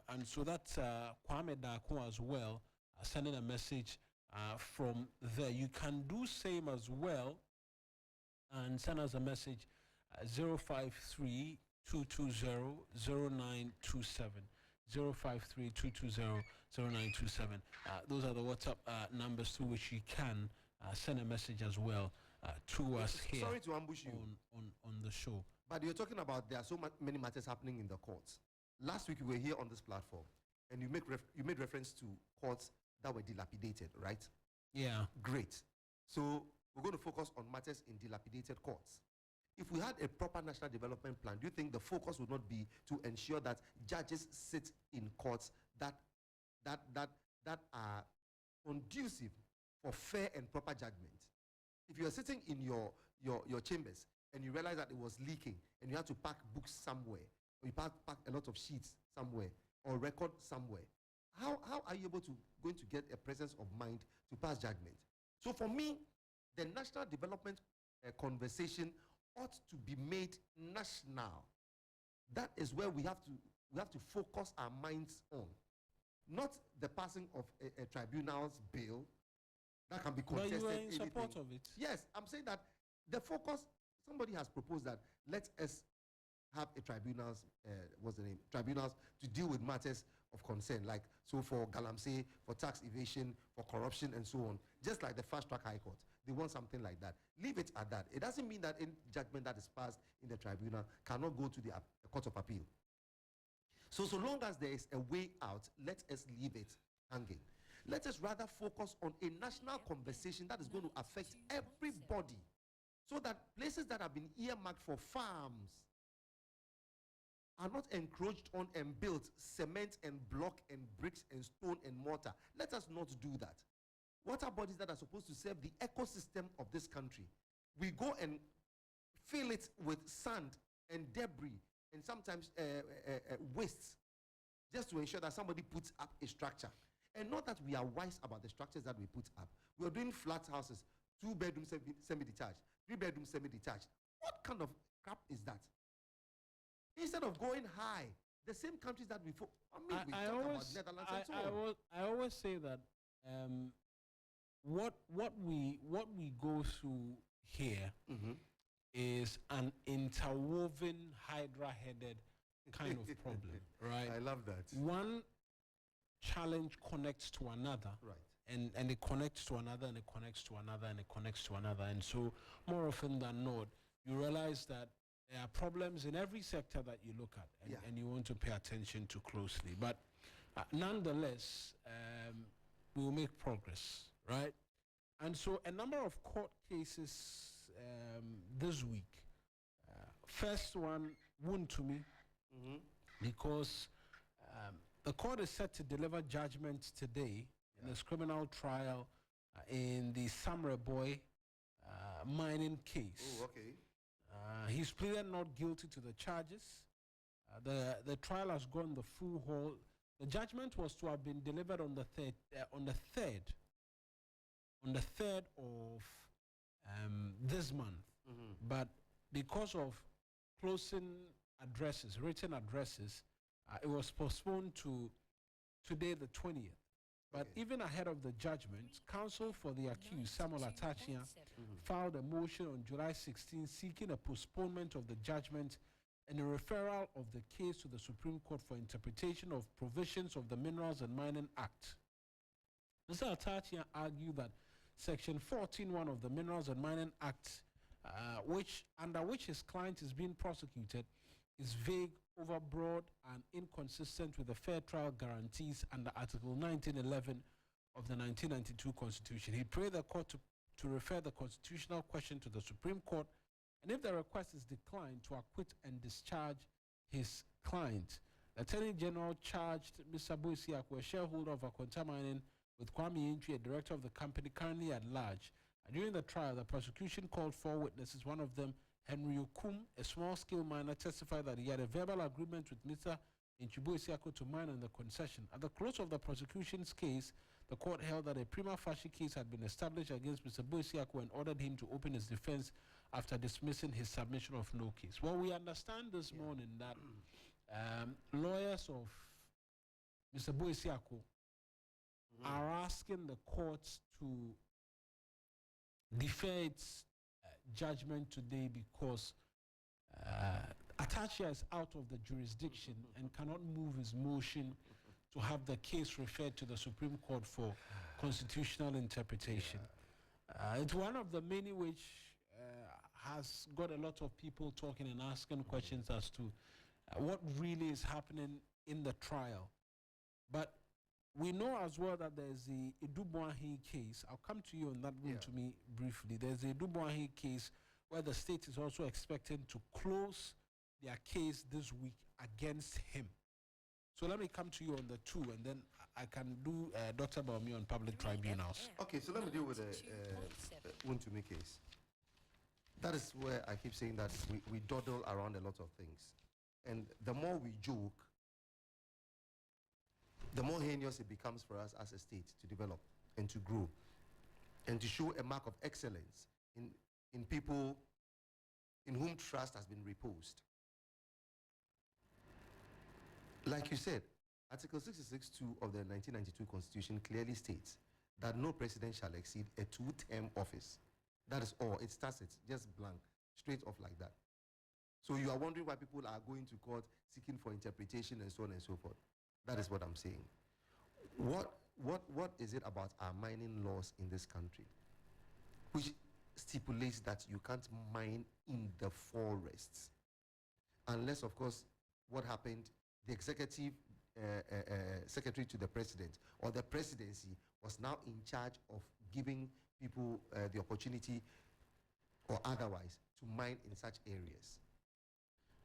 Speaker 2: And so that's Kwame Dako as well, sending a message from there. You can do same as well and send us a message 053 220-0927. 053-220-0927. Those are the WhatsApp numbers through which you can send a message as well to us here. Sorry to ambush you on the show. But you're talking about there are so many matters happening in the courts. Last week we were here on this platform and you made reference to courts that were dilapidated, right? Yeah. Great. So we're going to focus on matters in dilapidated courts. If we had a proper national development plan, do you think the focus would not be to ensure that judges sit in courts that that are conducive for fair and proper judgment. If you are sitting in your chambers and you realize that it was leaking and you have to pack books somewhere, or you pack a lot of sheets somewhere, or record somewhere, how are you going to get a presence of mind to pass judgment? So for me, the national development conversation ought to be made national. That is where we have to focus our minds on, not the passing of a tribunal's bill that can be contested.
Speaker 1: But you are in support of it.
Speaker 2: Yes, I'm saying that the focus. Somebody has proposed that let us have a tribunals, what's the name? Tribunals to deal with matters of concern, like so for galamsey, for tax evasion, for corruption, and so on. Just like the fast track high court, they want something like that. Leave it at that. It doesn't mean that any judgment that is passed in the tribunal cannot go to the court of appeal. So long as there is a way out, let us leave it hanging. Let us rather focus on a national conversation that is going to affect everybody, so that places that have been earmarked for farms are not encroached on and built cement and block and bricks and stone and mortar. Let us not do that. Water bodies that are supposed to serve the ecosystem of this country, we go and fill it with sand and debris and sometimes wastes, just to ensure that somebody puts up a structure. And not that we are wise about the structures that we put up. We are doing flat houses, 2-bedroom semi-detached, 3-bedroom semi-detached. What kind of crap is that? Instead of going high, the same countries that we talk about Netherlands and so on.
Speaker 1: I always say that what we go through here is an interwoven, hydra-headed kind of problem, right?
Speaker 2: I love that.
Speaker 1: One challenge connects to another,
Speaker 2: right?
Speaker 1: And it connects to another, and it connects to another, and it connects to another, and so more often than not, you realize that there are problems in every sector that you look at, and you want to pay attention to closely. But nonetheless, we will make progress, right? And so a number of court cases this week. First one, wound to me, because the court is set to deliver judgment today in this criminal trial in the Samre Boy mining case.
Speaker 2: Oh, okay.
Speaker 1: He's pleaded not guilty to the charges. The trial has gone the full haul. The judgment was to have been delivered on the third of this month, but because of closing addresses, written addresses, it was postponed to today, the 20th. But even ahead of the judgment, counsel for the accused, Samuel Atachia, filed a motion on July 16 seeking a postponement of the judgment and a referral of the case to the Supreme Court for interpretation of provisions of the Minerals and Mining Act. Mr. Atachia argued that Section 14(1) of the Minerals and Mining Act, under which his client is being prosecuted, is vague, overbroad, and inconsistent with the fair trial guarantees under Article 1911 of the 1992 Constitution. He prayed the court to refer the constitutional question to the Supreme Court, and if the request is declined, to acquit and discharge his client. The Attorney General charged Mr. Bawumia, a shareholder of Akwanta Mining, with Kwame Entry, a director of the company currently at large. During the trial, the prosecution called 4 witnesses. One of them, Henry Okum, a small-scale miner, testified that he had a verbal agreement with Mr. Bawumia to mine on the concession. At the close of the prosecution's case, the court held that a prima facie case had been established against Mr. Bawumia and ordered him to open his defense after dismissing his submission of no case. Well, we understand this morning that lawyers of Mr. Bawumia are asking the courts to defer its judgment today because Atachia is out of the jurisdiction and cannot move his motion to have the case referred to the Supreme Court for constitutional interpretation. It's one of the many which has got a lot of people talking and asking questions as to what really is happening in the trial. But we know as well that there's the Edubwahi case. I'll come to you on that one to me briefly. There's the Edubwahi case where the state is also expecting to close their case this week against him. So let me come to you on the two, and then I can do Dr. Bawumia on public tribunals.
Speaker 2: Okay, so let me deal with the Wontumi case. That is where I keep saying that we dawdle around a lot of things. And the more we joke, the more heinous it becomes for us as a state to develop and to grow and to show a mark of excellence in people in whom trust has been reposed. Like you said, Article 66(2) of the 1992 Constitution clearly states that no president shall exceed a 2-term office. That is all. It starts it just blank, straight off like that. So you are wondering why people are going to court seeking for interpretation and so on and so forth. That is what I'm saying. What is it about our mining laws in this country which stipulates that you can't mine in the forests? Unless, of course, what happened, the executive secretary to the president or the presidency was now in charge of giving people the opportunity or otherwise to mine in such areas.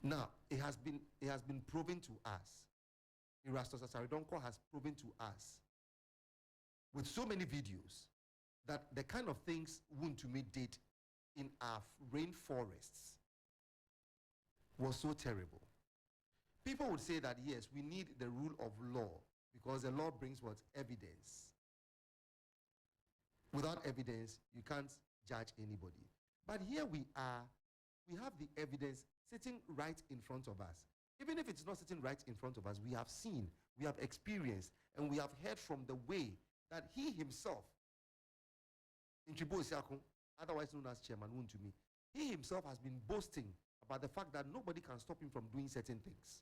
Speaker 2: Now, it has been proven to us, Erastus Asaridonko has proven to us with so many videos that the kind of things Wontumi did in our rainforests was so terrible. People would say that, yes, we need the rule of law because the law brings what? Evidence. Without evidence, you can't judge anybody. But here we are, we have the evidence sitting right in front of us. Even if it's not sitting right in front of us, we have seen, we have experienced, and we have heard from the way that he himself, in Tribunal, otherwise known as Chairman Wontumi, he himself has been boasting about the fact that nobody can stop him from doing certain things.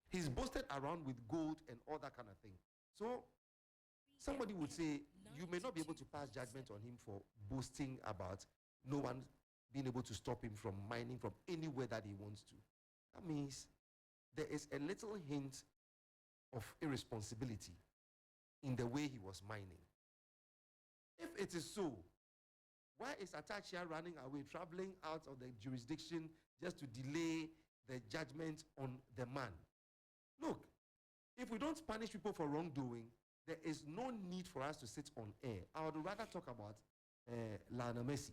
Speaker 2: He's boasted around with gold and all that kind of thing. So somebody would say, you may not be able to pass judgment on him for boasting about no one being able to stop him from mining from anywhere that he wants to. That means there is a little hint of irresponsibility in the way he was mining. If it is so, why is Atachia running away, traveling out of the jurisdiction just to delay the judgment on the man? Look, if we don't punish people for wrongdoing, there is no need for us to sit on air. I would rather talk about Lionel Messi,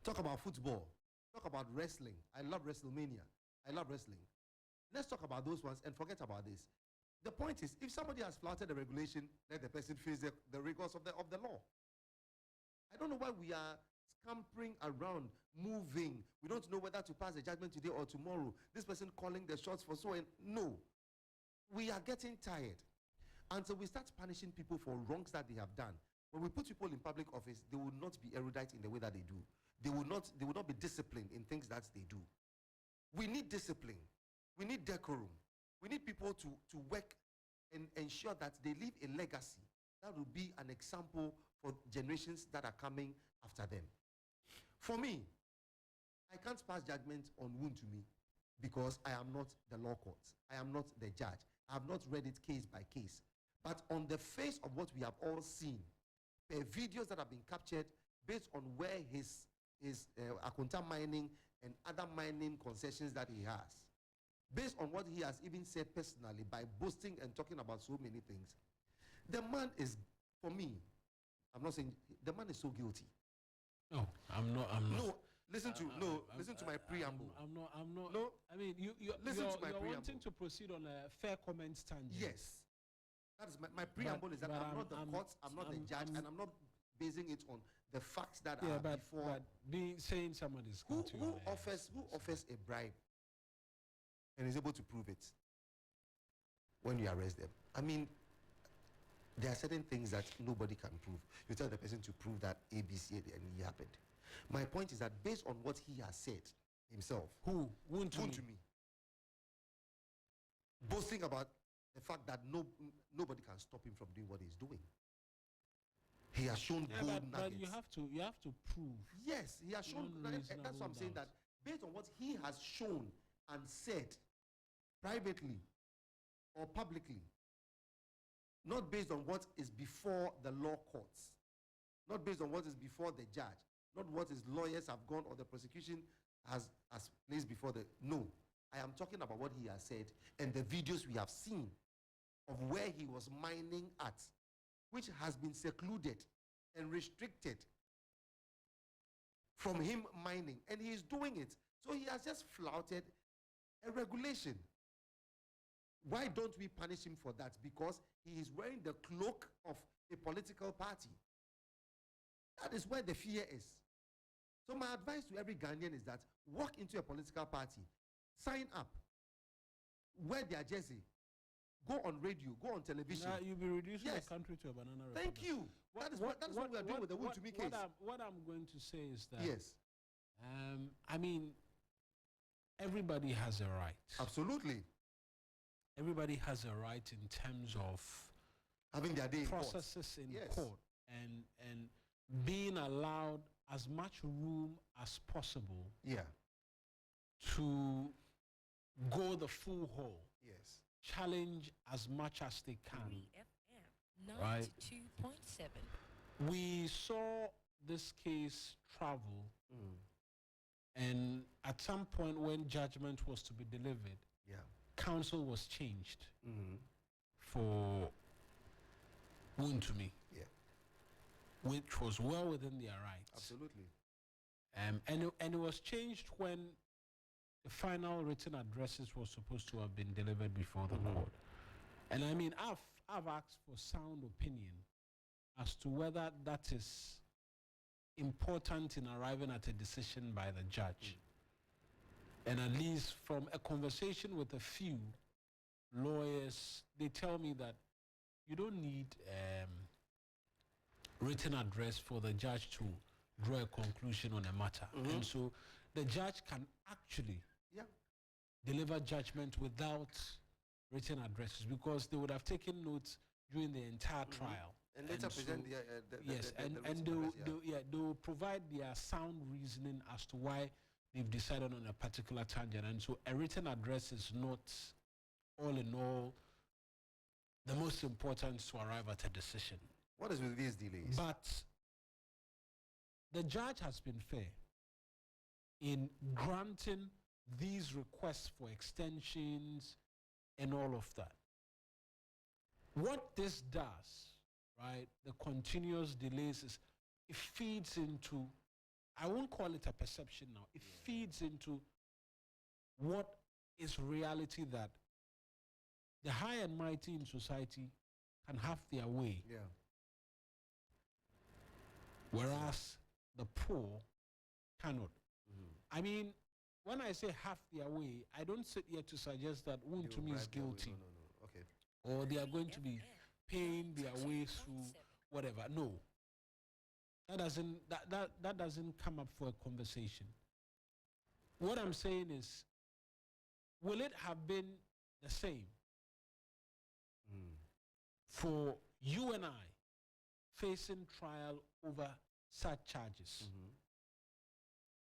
Speaker 2: talk about football, talk about wrestling. I love WrestleMania. I love wrestling. Let's talk about those ones and forget about this. The point is, if somebody has flouted the regulation, let the person face the rigors of the law. I don't know why we are scampering around, moving. We don't know whether to pass the judgment today or tomorrow. This person calling the shots for so and no. We are getting tired. Until we start punishing people for wrongs that they have done. When we put people in public office, they will not be erudite in the way that they do. They will not be disciplined in things that they do. We need discipline. We need decorum. We need people to work and ensure that they leave a legacy that will be an example for generations that are coming after them. For me, I can't pass judgment on Wontumi because I am not the law court. I am not the judge. I have not read it case by case. But on the face of what we have all seen, the videos that have been captured based on where his Akunta mining and other mining concessions that he has, based on what he has even said personally by boasting and talking about so many things, the man is, for me, I'm not saying, the man is so guilty.
Speaker 1: No, I'm not.
Speaker 2: No, listen to my preamble.
Speaker 1: I'm not.
Speaker 2: No,
Speaker 1: I mean, you're wanting to proceed on a fair comment tangent.
Speaker 2: Yes. That is my preamble is that I'm not the court, I'm not the judge, and I'm not basing it on the facts that are before.
Speaker 1: But saying somebody's guilty.
Speaker 2: Who offers a bribe and is able to prove it when you arrest them? I mean, there are certain things that nobody can prove. You tell the person to prove that ABC and it happened. My point is that based on what he has said himself, Wontumi, boasting about the fact that nobody can stop him from doing what he's doing. He has shown gold nuggets.
Speaker 1: But you have to prove.
Speaker 2: Yes, he has shown. That's what I'm saying, that based on what he has shown and said privately or publicly, not based on what is before the law courts, not based on what is before the judge, not what his lawyers have gone or the prosecution has placed before the. No, I am talking about what he has said and the videos we have seen of where he was mining at, which has been secluded and restricted from him mining, and he is doing it. So he has just flouted a regulation. Why don't we punish him for that? Because he is wearing the cloak of a political party. That is where the fear is. So my advice to every Ghanaian is that walk into a political party, sign up, wear their jersey, go on radio, go on television.
Speaker 1: You'll be reducing the country to a banana republic.
Speaker 2: Thank you. That is what we are doing with the Wontumi case.
Speaker 1: What I'm going to say is that,
Speaker 2: yes,
Speaker 1: I mean, everybody has a right.
Speaker 2: Absolutely.
Speaker 1: Everybody has a right in terms of
Speaker 2: having their day
Speaker 1: processes in court and being allowed as much room as possible to go the full haul.
Speaker 2: Yes.
Speaker 1: Challenge as much as they can.
Speaker 3: 3FM 92.7.
Speaker 1: We saw this case travel, and at some point when judgment was to be delivered, counsel was changed for Wontumi, which was well within their rights.
Speaker 2: Absolutely.
Speaker 1: And it was changed when the final written addresses were supposed to have been delivered before the court. And I mean, I've asked for sound opinion as to whether that is important in arriving at a decision by the judge. And at least from a conversation with a few lawyers, they tell me that you don't need written address for the judge to draw a conclusion on a matter. And so the judge can actually deliver judgment without written addresses, because they would have taken notes during the entire trial.
Speaker 2: And later present
Speaker 1: they will provide their sound reasoning as to why they've decided on a particular tangent. And so a written address is not, all in all, the most important to arrive at a decision.
Speaker 2: What is with these delays?
Speaker 1: But the judge has been fair in granting these requests for extensions and all of that. What this does, right, the continuous delays, is it feeds into, I won't call it a perception now, it feeds into what is reality, that the high and mighty in society can have their way. Whereas the poor cannot. I mean, when I say half their way, I don't sit here to suggest that Wontumi is guilty.
Speaker 2: No. Okay.
Speaker 1: Or they are going to be paying their way through whatever. No. That doesn't come up for a conversation. What I'm saying is, will it have been the same for you and I facing trial over such charges?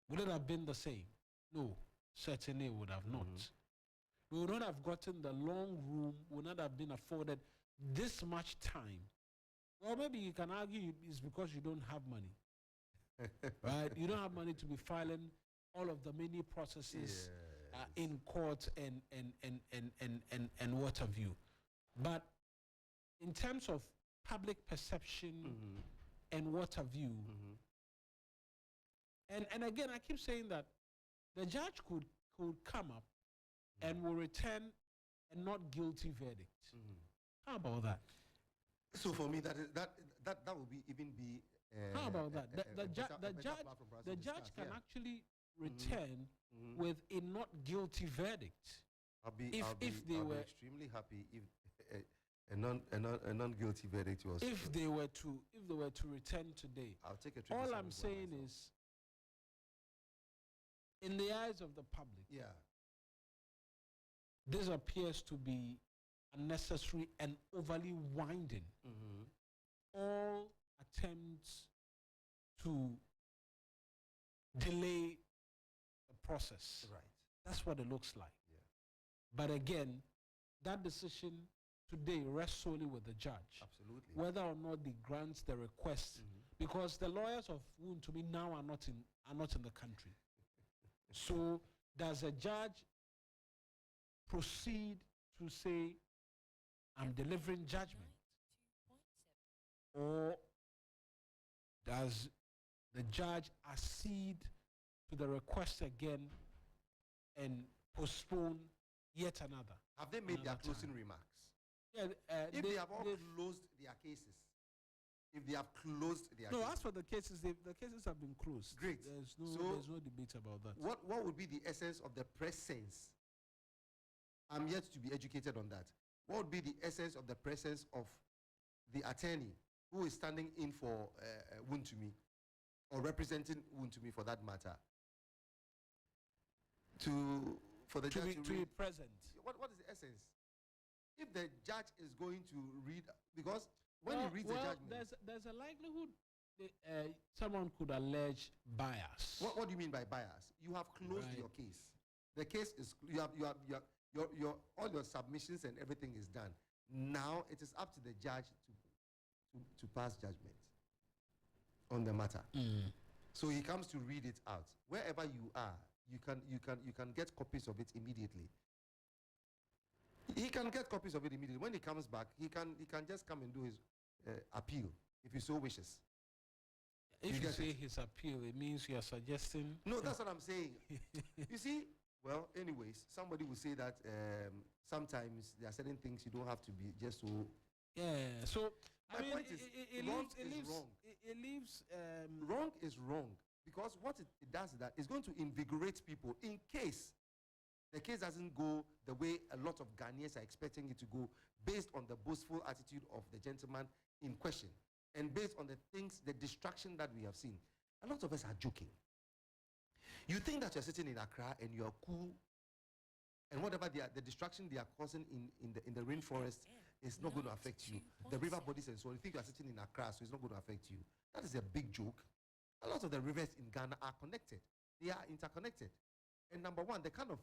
Speaker 1: Would it have been the same? No, certainly it would have not. We would not have gotten the long room, would not have been afforded this much time. Well, maybe you can argue it's because you don't have money. Right? You don't have money to be filing all of the many processes in court and what have you. But in terms of public perception and what have you, and again, I keep saying that the judge could come up and will return a not guilty verdict. How about that?
Speaker 2: So for me, that would be even be.
Speaker 1: How about that? The judge can actually return with a not guilty verdict.
Speaker 2: I'll be extremely happy if a non-guilty verdict was.
Speaker 1: If they were to return today,
Speaker 2: I'll take a trip.
Speaker 1: All I'm saying is, in the eyes of the public, this appears to be unnecessary and overly winding. All attempts to delay the process.
Speaker 2: Right.
Speaker 1: That's what it looks like. But again, that decision today rests solely with the judge.
Speaker 2: Absolutely.
Speaker 1: Whether or not they grant the request, because the lawyers of Wontumi now are not in the country. So does a judge proceed to say, I'm delivering judgment. Or does the judge accede to the request again and postpone yet another?
Speaker 2: Have they made their closing remarks?
Speaker 1: Yeah,
Speaker 2: if they have all closed their cases, if they have closed their cases.
Speaker 1: As for the cases, the cases have been closed.
Speaker 2: Great.
Speaker 1: There's no debate about that.
Speaker 2: What would be the essence of the presence? I'm yet to be educated on that. What would be the essence of the presence of the attorney who is standing in for Wontumi, or representing Wontumi for that matter, for the judge to
Speaker 1: be present?
Speaker 2: What is the essence? If the judge is going to read, because when he reads the judgment,
Speaker 1: there's a likelihood someone could allege bias.
Speaker 2: What do you mean by bias? You have closed your case. The case is your all your submissions and everything is done. Now it is up to the judge to pass judgment on the matter. So he comes to read it out. Wherever you are, you can get copies of it immediately. He can get copies of it immediately. When he comes back, he can just come and do his appeal if he so wishes.
Speaker 1: If you say his appeal, it means you are suggesting.
Speaker 2: No, that's what I'm saying. You see, well, anyways, somebody will say that sometimes there are certain things you don't have to be just so.
Speaker 1: Yeah. So
Speaker 2: my point is, wrong is wrong.
Speaker 1: It leaves.
Speaker 2: Wrong is wrong, because what it does is that it's going to invigorate people in case the case doesn't go the way a lot of Ghanaians are expecting it to go, based on the boastful attitude of the gentleman in question, and based on the distraction that we have seen. A lot of us are joking. You think that you're sitting in Accra and you're cool, and whatever the distraction they are causing in the rainforest is not going to affect you. The river bodies and so on. You think you're sitting in Accra, so it's not going to affect you. That is a big joke. A lot of the rivers in Ghana are connected. They are interconnected. And number one, the kind of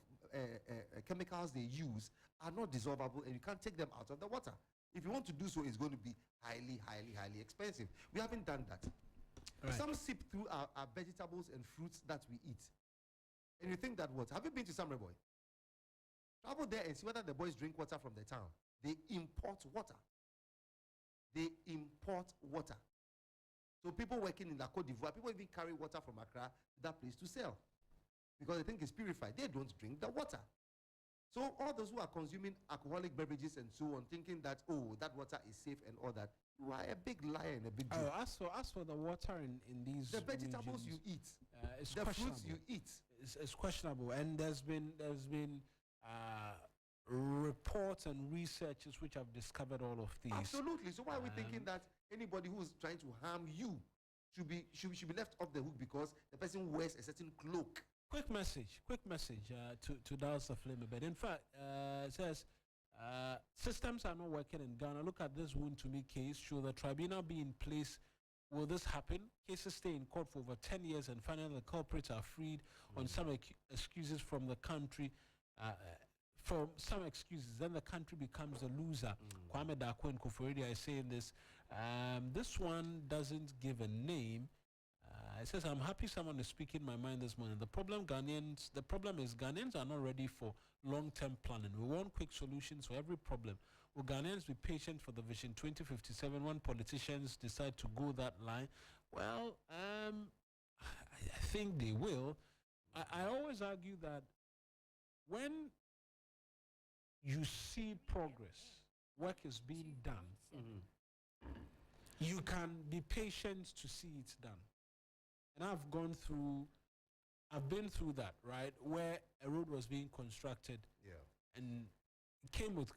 Speaker 2: chemicals they use are not dissolvable, and you can't take them out of the water. If you want to do so, it's going to be highly, highly, highly expensive. We haven't done that. Right. Some seep through our vegetables and fruits that we eat. And you think that what? Have you been to Samre Boy? Travel there and see whether the boys drink water from the town. They import water. They import water. So people working in the Côte d'Ivoire, people even carry water from Accra to that place to sell, because they think it's purified. They don't drink the water. So all those who are consuming alcoholic beverages and so on, thinking that, oh, that water is safe and all that, you are a big liar and a big joke.
Speaker 1: As for the water in these
Speaker 2: the vegetables
Speaker 1: regions,
Speaker 2: you eat,
Speaker 1: the
Speaker 2: fruits you eat,
Speaker 1: it's questionable. And there's been reports and researches which have discovered all of these.
Speaker 2: Absolutely. So why are we thinking that anybody who is trying to harm you should be left off the hook because the person wears a certain cloak?
Speaker 1: Quick message to douse the flame a bit. In fact, it says systems are not working in Ghana. Look at this Wontumi case. Should the tribunal be in place? Will this happen? Cases stay in court for over 10 years, and finally the culprits are freed on some excuses from the country. From some excuses, then the country becomes the loser. Kwame Dako and Koforidua is saying this. This one doesn't give a name. It says, I'm happy someone is speaking my mind this morning. The problem is Ghanaians are not ready for long-term planning. We want quick solutions for every problem. Will Ghanaians be patient for the Vision 2057 when politicians decide to go that line? Well, I think they will. I always argue that when you see progress, work is being done, you can be patient to see it done. And I've been through that, right, where a road was being constructed, and it came with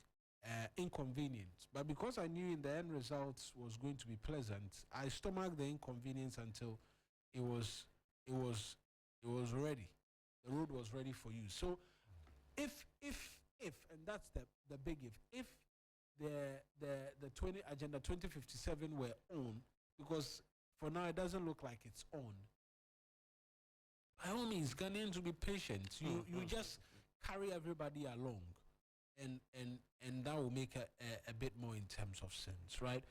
Speaker 1: inconvenience. But because I knew in the end result was going to be pleasant, I stomached the inconvenience until it was ready. The road was ready for use. So if and that's the big if the Agenda 2057 were on, because for now it doesn't look like it's on, by all means Ghanaians will be patient. You just carry everybody along, and that will make a bit more in terms of sense, right?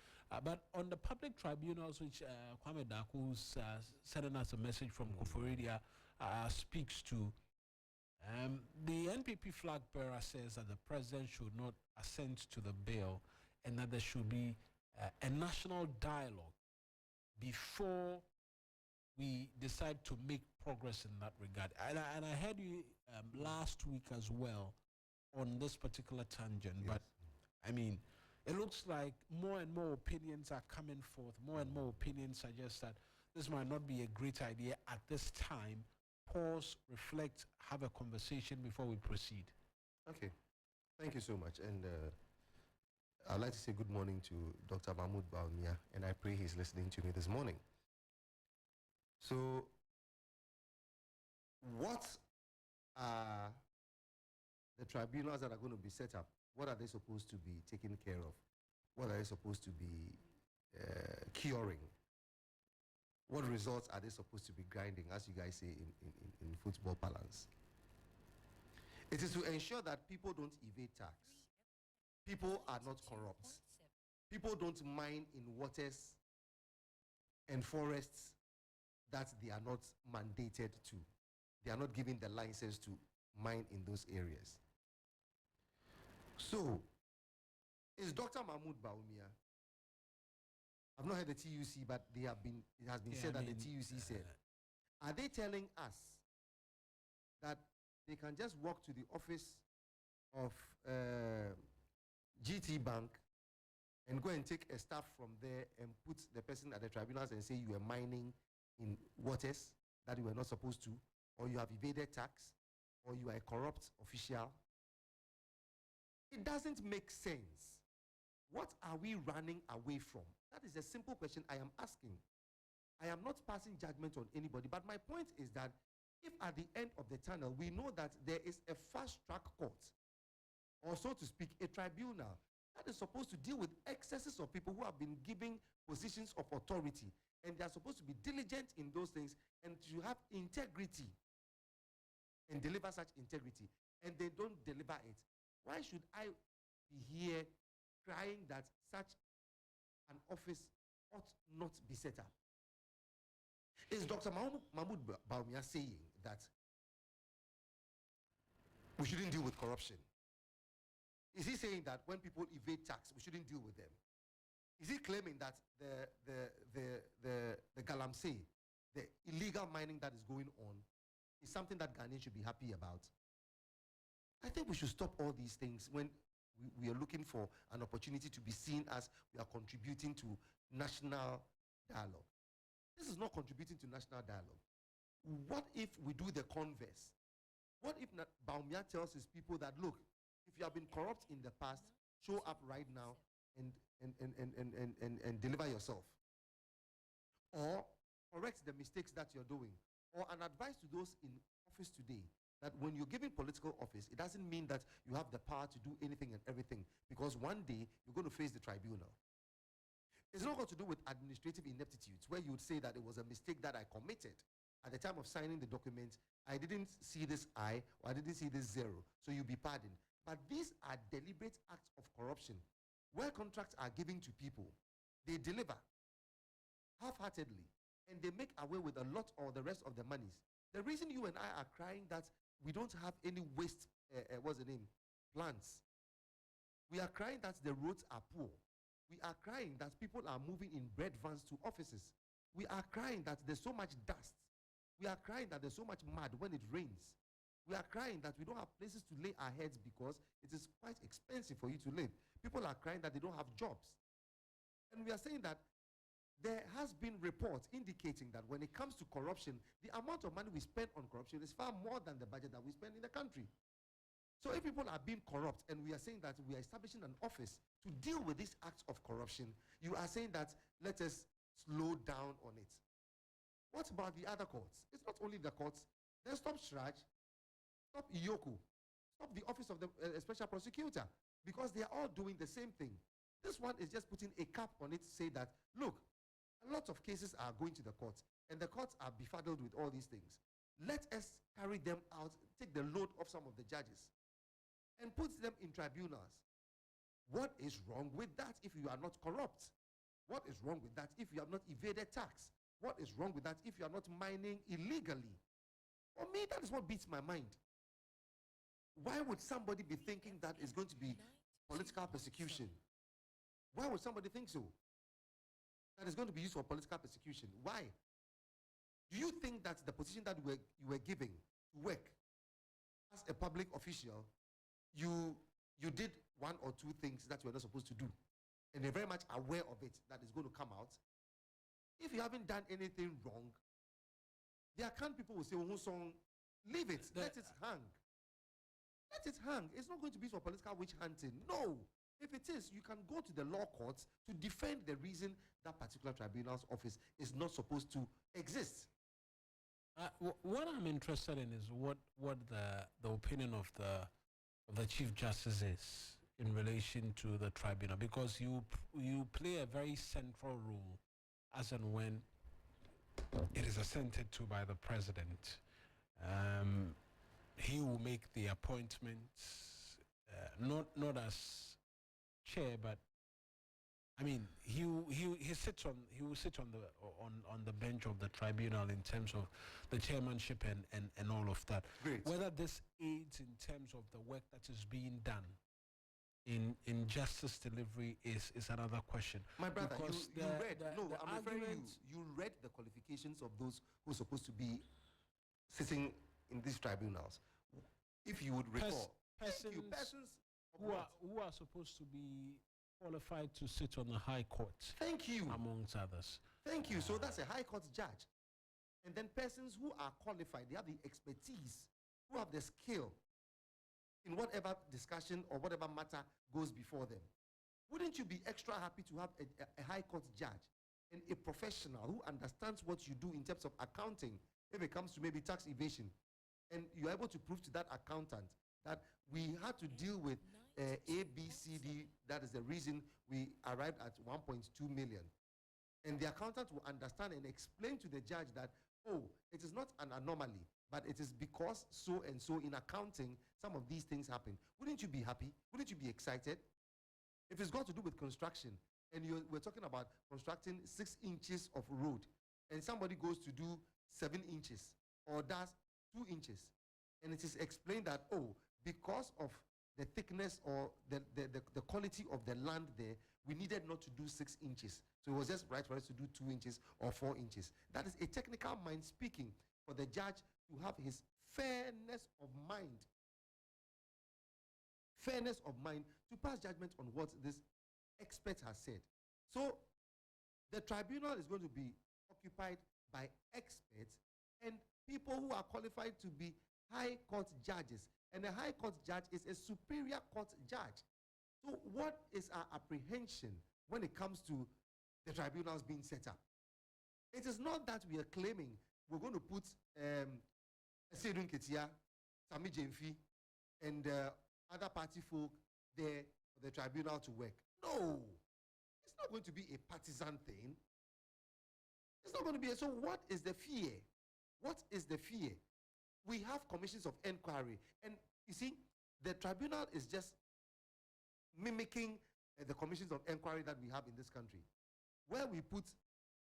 Speaker 1: But on the public tribunals, which Kwame Dako, who's sending us a message from Koforidua, speaks to, the NPP Flagbearer says that the president should not assent to the bill and that there should be a national dialogue before we decide to make progress in that regard. And I heard you last week as well on this particular tangent, yes. But I mean, it looks like more and more opinions are coming forth. More and more opinions suggest that this might not be a great idea at this time. Pause, reflect, have a conversation before we proceed.
Speaker 2: Okay. Thank you so much. And I'd like to say good morning to Dr. Mahamudu Bawumia, and I pray he's listening to me this morning. So, what are the tribunals that are going to be set up? What are they supposed to be taking care of? What are they supposed to be curing? What results are they supposed to be grinding, as you guys say in football parlance? It is to ensure that people don't evade tax. People are not corrupt. People don't mine in waters and forests that they are not mandated to. They are not given the license to mine in those areas. So, is Dr. Mahamudu Bawumia, I've not heard the TUC, but it has been said that the TUC said, are they telling us that they can just walk to the office of GT Bank and go and take a staff from there and put the person at the tribunals and say you are mining in waters that you were not supposed to, or you have evaded tax, or you are a corrupt official? It doesn't make sense. What are we running away from? That is a simple question I am asking. I am not passing judgment on anybody, but my point is that if at the end of the tunnel we know that there is a fast-track court, or so to speak, a tribunal that is supposed to deal with excesses of people who have been given positions of authority, and they are supposed to be diligent in those things and to have integrity and deliver such integrity, and they don't deliver it, why should I be here crying that such an office ought not be set up? Is Dr. Mahamudu Bawumia saying that we shouldn't deal with corruption? Is he saying that when people evade tax, we shouldn't deal with them? Is he claiming that the galamsey, the illegal mining that is going on, is something that Ghanaians should be happy about? I think we should stop all these things when we are looking for an opportunity to be seen as we are contributing to national dialogue. This is not contributing to national dialogue. What if we do the converse? What if Bawumia tells his people that, look, if you have been corrupt in the past, show up right now and deliver yourself? Or correct the mistakes that you're doing. Or an advice to those in office today that when you're given political office, it doesn't mean that you have the power to do anything and everything, because one day you're going to face the tribunal. It's not got to do with administrative ineptitudes, where you would say that it was a mistake that I committed. At the time of signing the document, I didn't see this I, or I didn't see this zero, so you'll be pardoned. But these are deliberate acts of corruption, where contracts are given to people. They deliver half-heartedly, and they make away with a lot or the rest of the monies. The reason you and I are crying that we don't have any waste, what's the name, plants. We are crying that the roads are poor. We are crying that people are moving in bread vans to offices. We are crying that there's so much dust. We are crying that there's so much mud when it rains. We are crying that we don't have places to lay our heads because it is quite expensive for you to live. People are crying that they don't have jobs. And we are saying that there has been reports indicating that when it comes to corruption, the amount of money we spend on corruption is far more than the budget that we spend in the country. So if people are being corrupt and we are saying that we are establishing an office to deal with these acts of corruption, you are saying that let us slow down on it. What about the other courts? It's not only the courts. Then stop Shraj, stop Iyoku, stop the office of the special prosecutor, because they are all doing the same thing. This one is just putting a cap on it to say that, look, a lot of cases are going to the courts, and the courts are befuddled with all these things. Let us carry them out, take the load off some of the judges, and put them in tribunals. What is wrong with that if you are not corrupt? What is wrong with that if you have not evaded tax? What is wrong with that if you are not mining illegally? For me, that is what beats my mind. Why would somebody be thinking that is going to be political persecution? Why would somebody think so? That is going to be used for political persecution. Why? Do you think that the position that you were giving to work as a public official, you did one or two things that you were not supposed to do, and you're very much aware of it, that is going to come out? If you haven't done anything wrong, there can people will say, oh, song, leave it, let it hang. Let it hang. It's not going to be for political witch hunting. No. If it is, you can go to the law courts to defend the reason that particular tribunal's office is not supposed to exist.
Speaker 1: What I'm interested in is what the opinion of the Chief Justice is in relation to the tribunal, because you play a very central role as and when it is assented to by the president. He will make the appointments, not as chair, but I mean he will sit on the bench of the tribunal in terms of the chairmanship and all of that.
Speaker 2: Great.
Speaker 1: Whether this aids in terms of the work that is being done in justice delivery is another question.
Speaker 2: My brother, you read the qualifications of those who are supposed to be sitting in these tribunals. If you would recall, persons
Speaker 1: who are supposed to be qualified to sit on the high court.
Speaker 2: Thank you.
Speaker 1: Amongst others.
Speaker 2: Thank you. So that's a high court judge. And then persons who are qualified, they have the expertise, who have the skill in whatever discussion or whatever matter goes before them. Wouldn't you be extra happy to have a high court judge and a professional who understands what you do in terms of accounting, if it comes to maybe tax evasion, and you're able to prove to that accountant that we had to deal with A, B, C, D. That is the reason we arrived at 1.2 million. And the accountant will understand and explain to the judge that, oh, it is not an anomaly, but it is because so and so in accounting, some of these things happen. Wouldn't you be happy? Wouldn't you be excited? If it's got to do with construction, and we're talking about constructing 6 inches of road, and somebody goes to do 7 inches, or does 2 inches, and it is explained that, oh, because of the thickness or the quality of the land there, we needed not to do 6 inches. So it was just right for us to do 2 inches or 4 inches. That is a technical mind speaking for the judge to have his fairness of mind to pass judgment on what this expert has said. So the tribunal is going to be occupied by experts and people who are qualified to be high court judges, and a high court judge is a superior court judge. So what is our apprehension when it comes to the tribunals being set up? It is not that we are claiming we're going to put Sedun Ketia, Sami Jemfi, and other party folk there for the tribunal to work. No, it's not going to be a partisan thing. It's not going to be. So what is the fear? What is the fear? We have commissions of inquiry, and you see, the tribunal is just mimicking the commissions of inquiry that we have in this country, where we put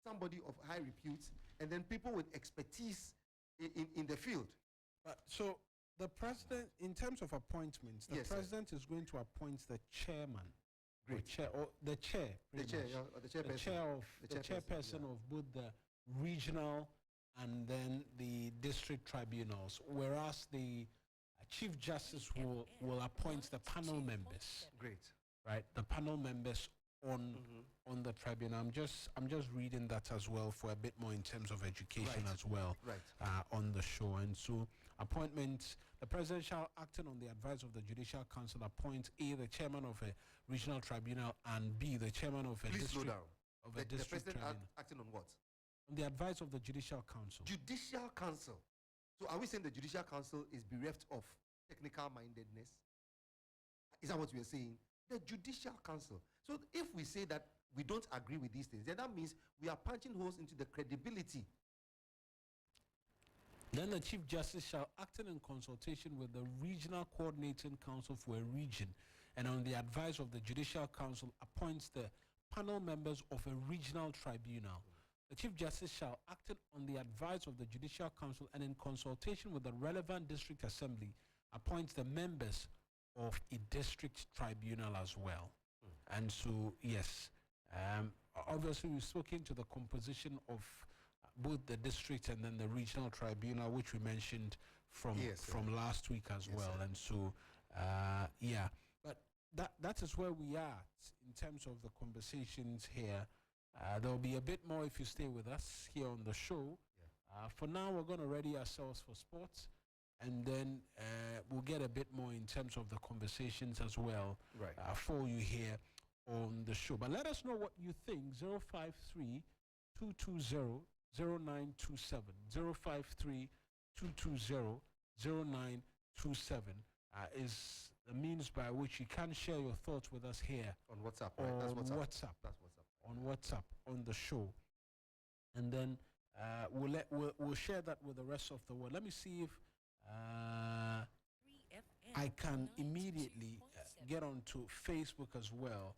Speaker 2: somebody of high repute and then people with expertise in the field.
Speaker 1: So the president, in terms of appointments, the president is going to appoint the chairman.
Speaker 2: Great.
Speaker 1: The chairperson of both the regional and then the district tribunals, whereas the Chief Justice will appoint the panel members.
Speaker 2: Great.
Speaker 1: Right, the panel members on the tribunal. I'm just reading that as well for a bit more in terms of education as well.
Speaker 2: Right.
Speaker 1: On the show. And so appointments, the president shall, acting on the advice of the Judicial Council, appoint A, the chairman of a regional tribunal, and B, the chairman of a district. Of a district
Speaker 2: the president
Speaker 1: tribunal.
Speaker 2: Acting on what?
Speaker 1: On the advice of the Judicial Council.
Speaker 2: Judicial Council. So are we saying the Judicial Council is bereft of technical mindedness? Is that what we are saying? The Judicial Council. So if we say that we don't agree with these things, then that means we are punching holes into the credibility.
Speaker 1: Then the Chief Justice shall, acting in consultation with the Regional Coordinating Council for a region, and on the advice of the Judicial Council, appoints the panel members of a regional tribunal. The Chief Justice shall, acting on the advice of the Judicial Council and in consultation with the relevant district assembly, appoint the members of a district tribunal as well. And so, yes, obviously we've spoken to the composition of both the district and then the regional tribunal, which we mentioned from last week as well. Sir. And so, yeah, but that is where we are in terms of the conversations here. There'll be a bit more if you stay with us here on the show. For now, we're going to ready ourselves for sports, and then we'll get a bit more in terms of the conversations as well for you here on the show. But let us know what you think. 053-220-0927. 053-220-0927 is the means by which you can share your thoughts with us here
Speaker 2: on WhatsApp.
Speaker 1: On WhatsApp on the show, and then we'll share that with the rest of the world. Let me see if I can immediately get onto Facebook as well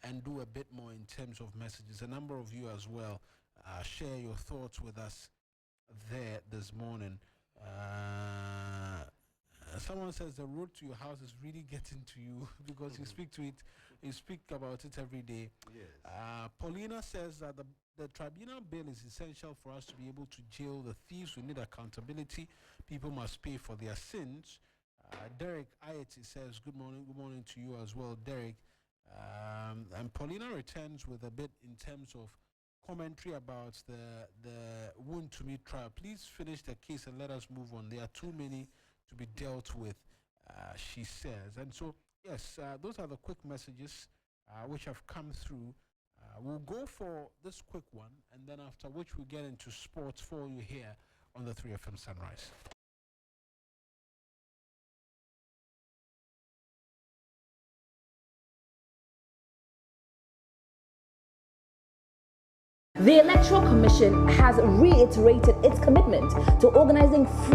Speaker 1: and do a bit more in terms of messages. A number of you as well share your thoughts with us there this morning. Someone says the road to your house is really getting to you because you speak about it every day.
Speaker 2: Yes.
Speaker 1: Paulina says that the Tribunal Bill is essential for us to be able to jail the thieves. We need accountability. People must pay for their sins. Derek Ayeti says, good morning to you as well, Derek. And Paulina returns with a bit in terms of commentary about the wound to meet trial. Please finish the case and let us move on. There are too many to be dealt with, she says. And so, yes, those are the quick messages which have come through. We'll go for this quick one, and then after which we get into sports for you here on the 3FM Sunrise.
Speaker 4: The Electoral Commission has reiterated its commitment to organizing free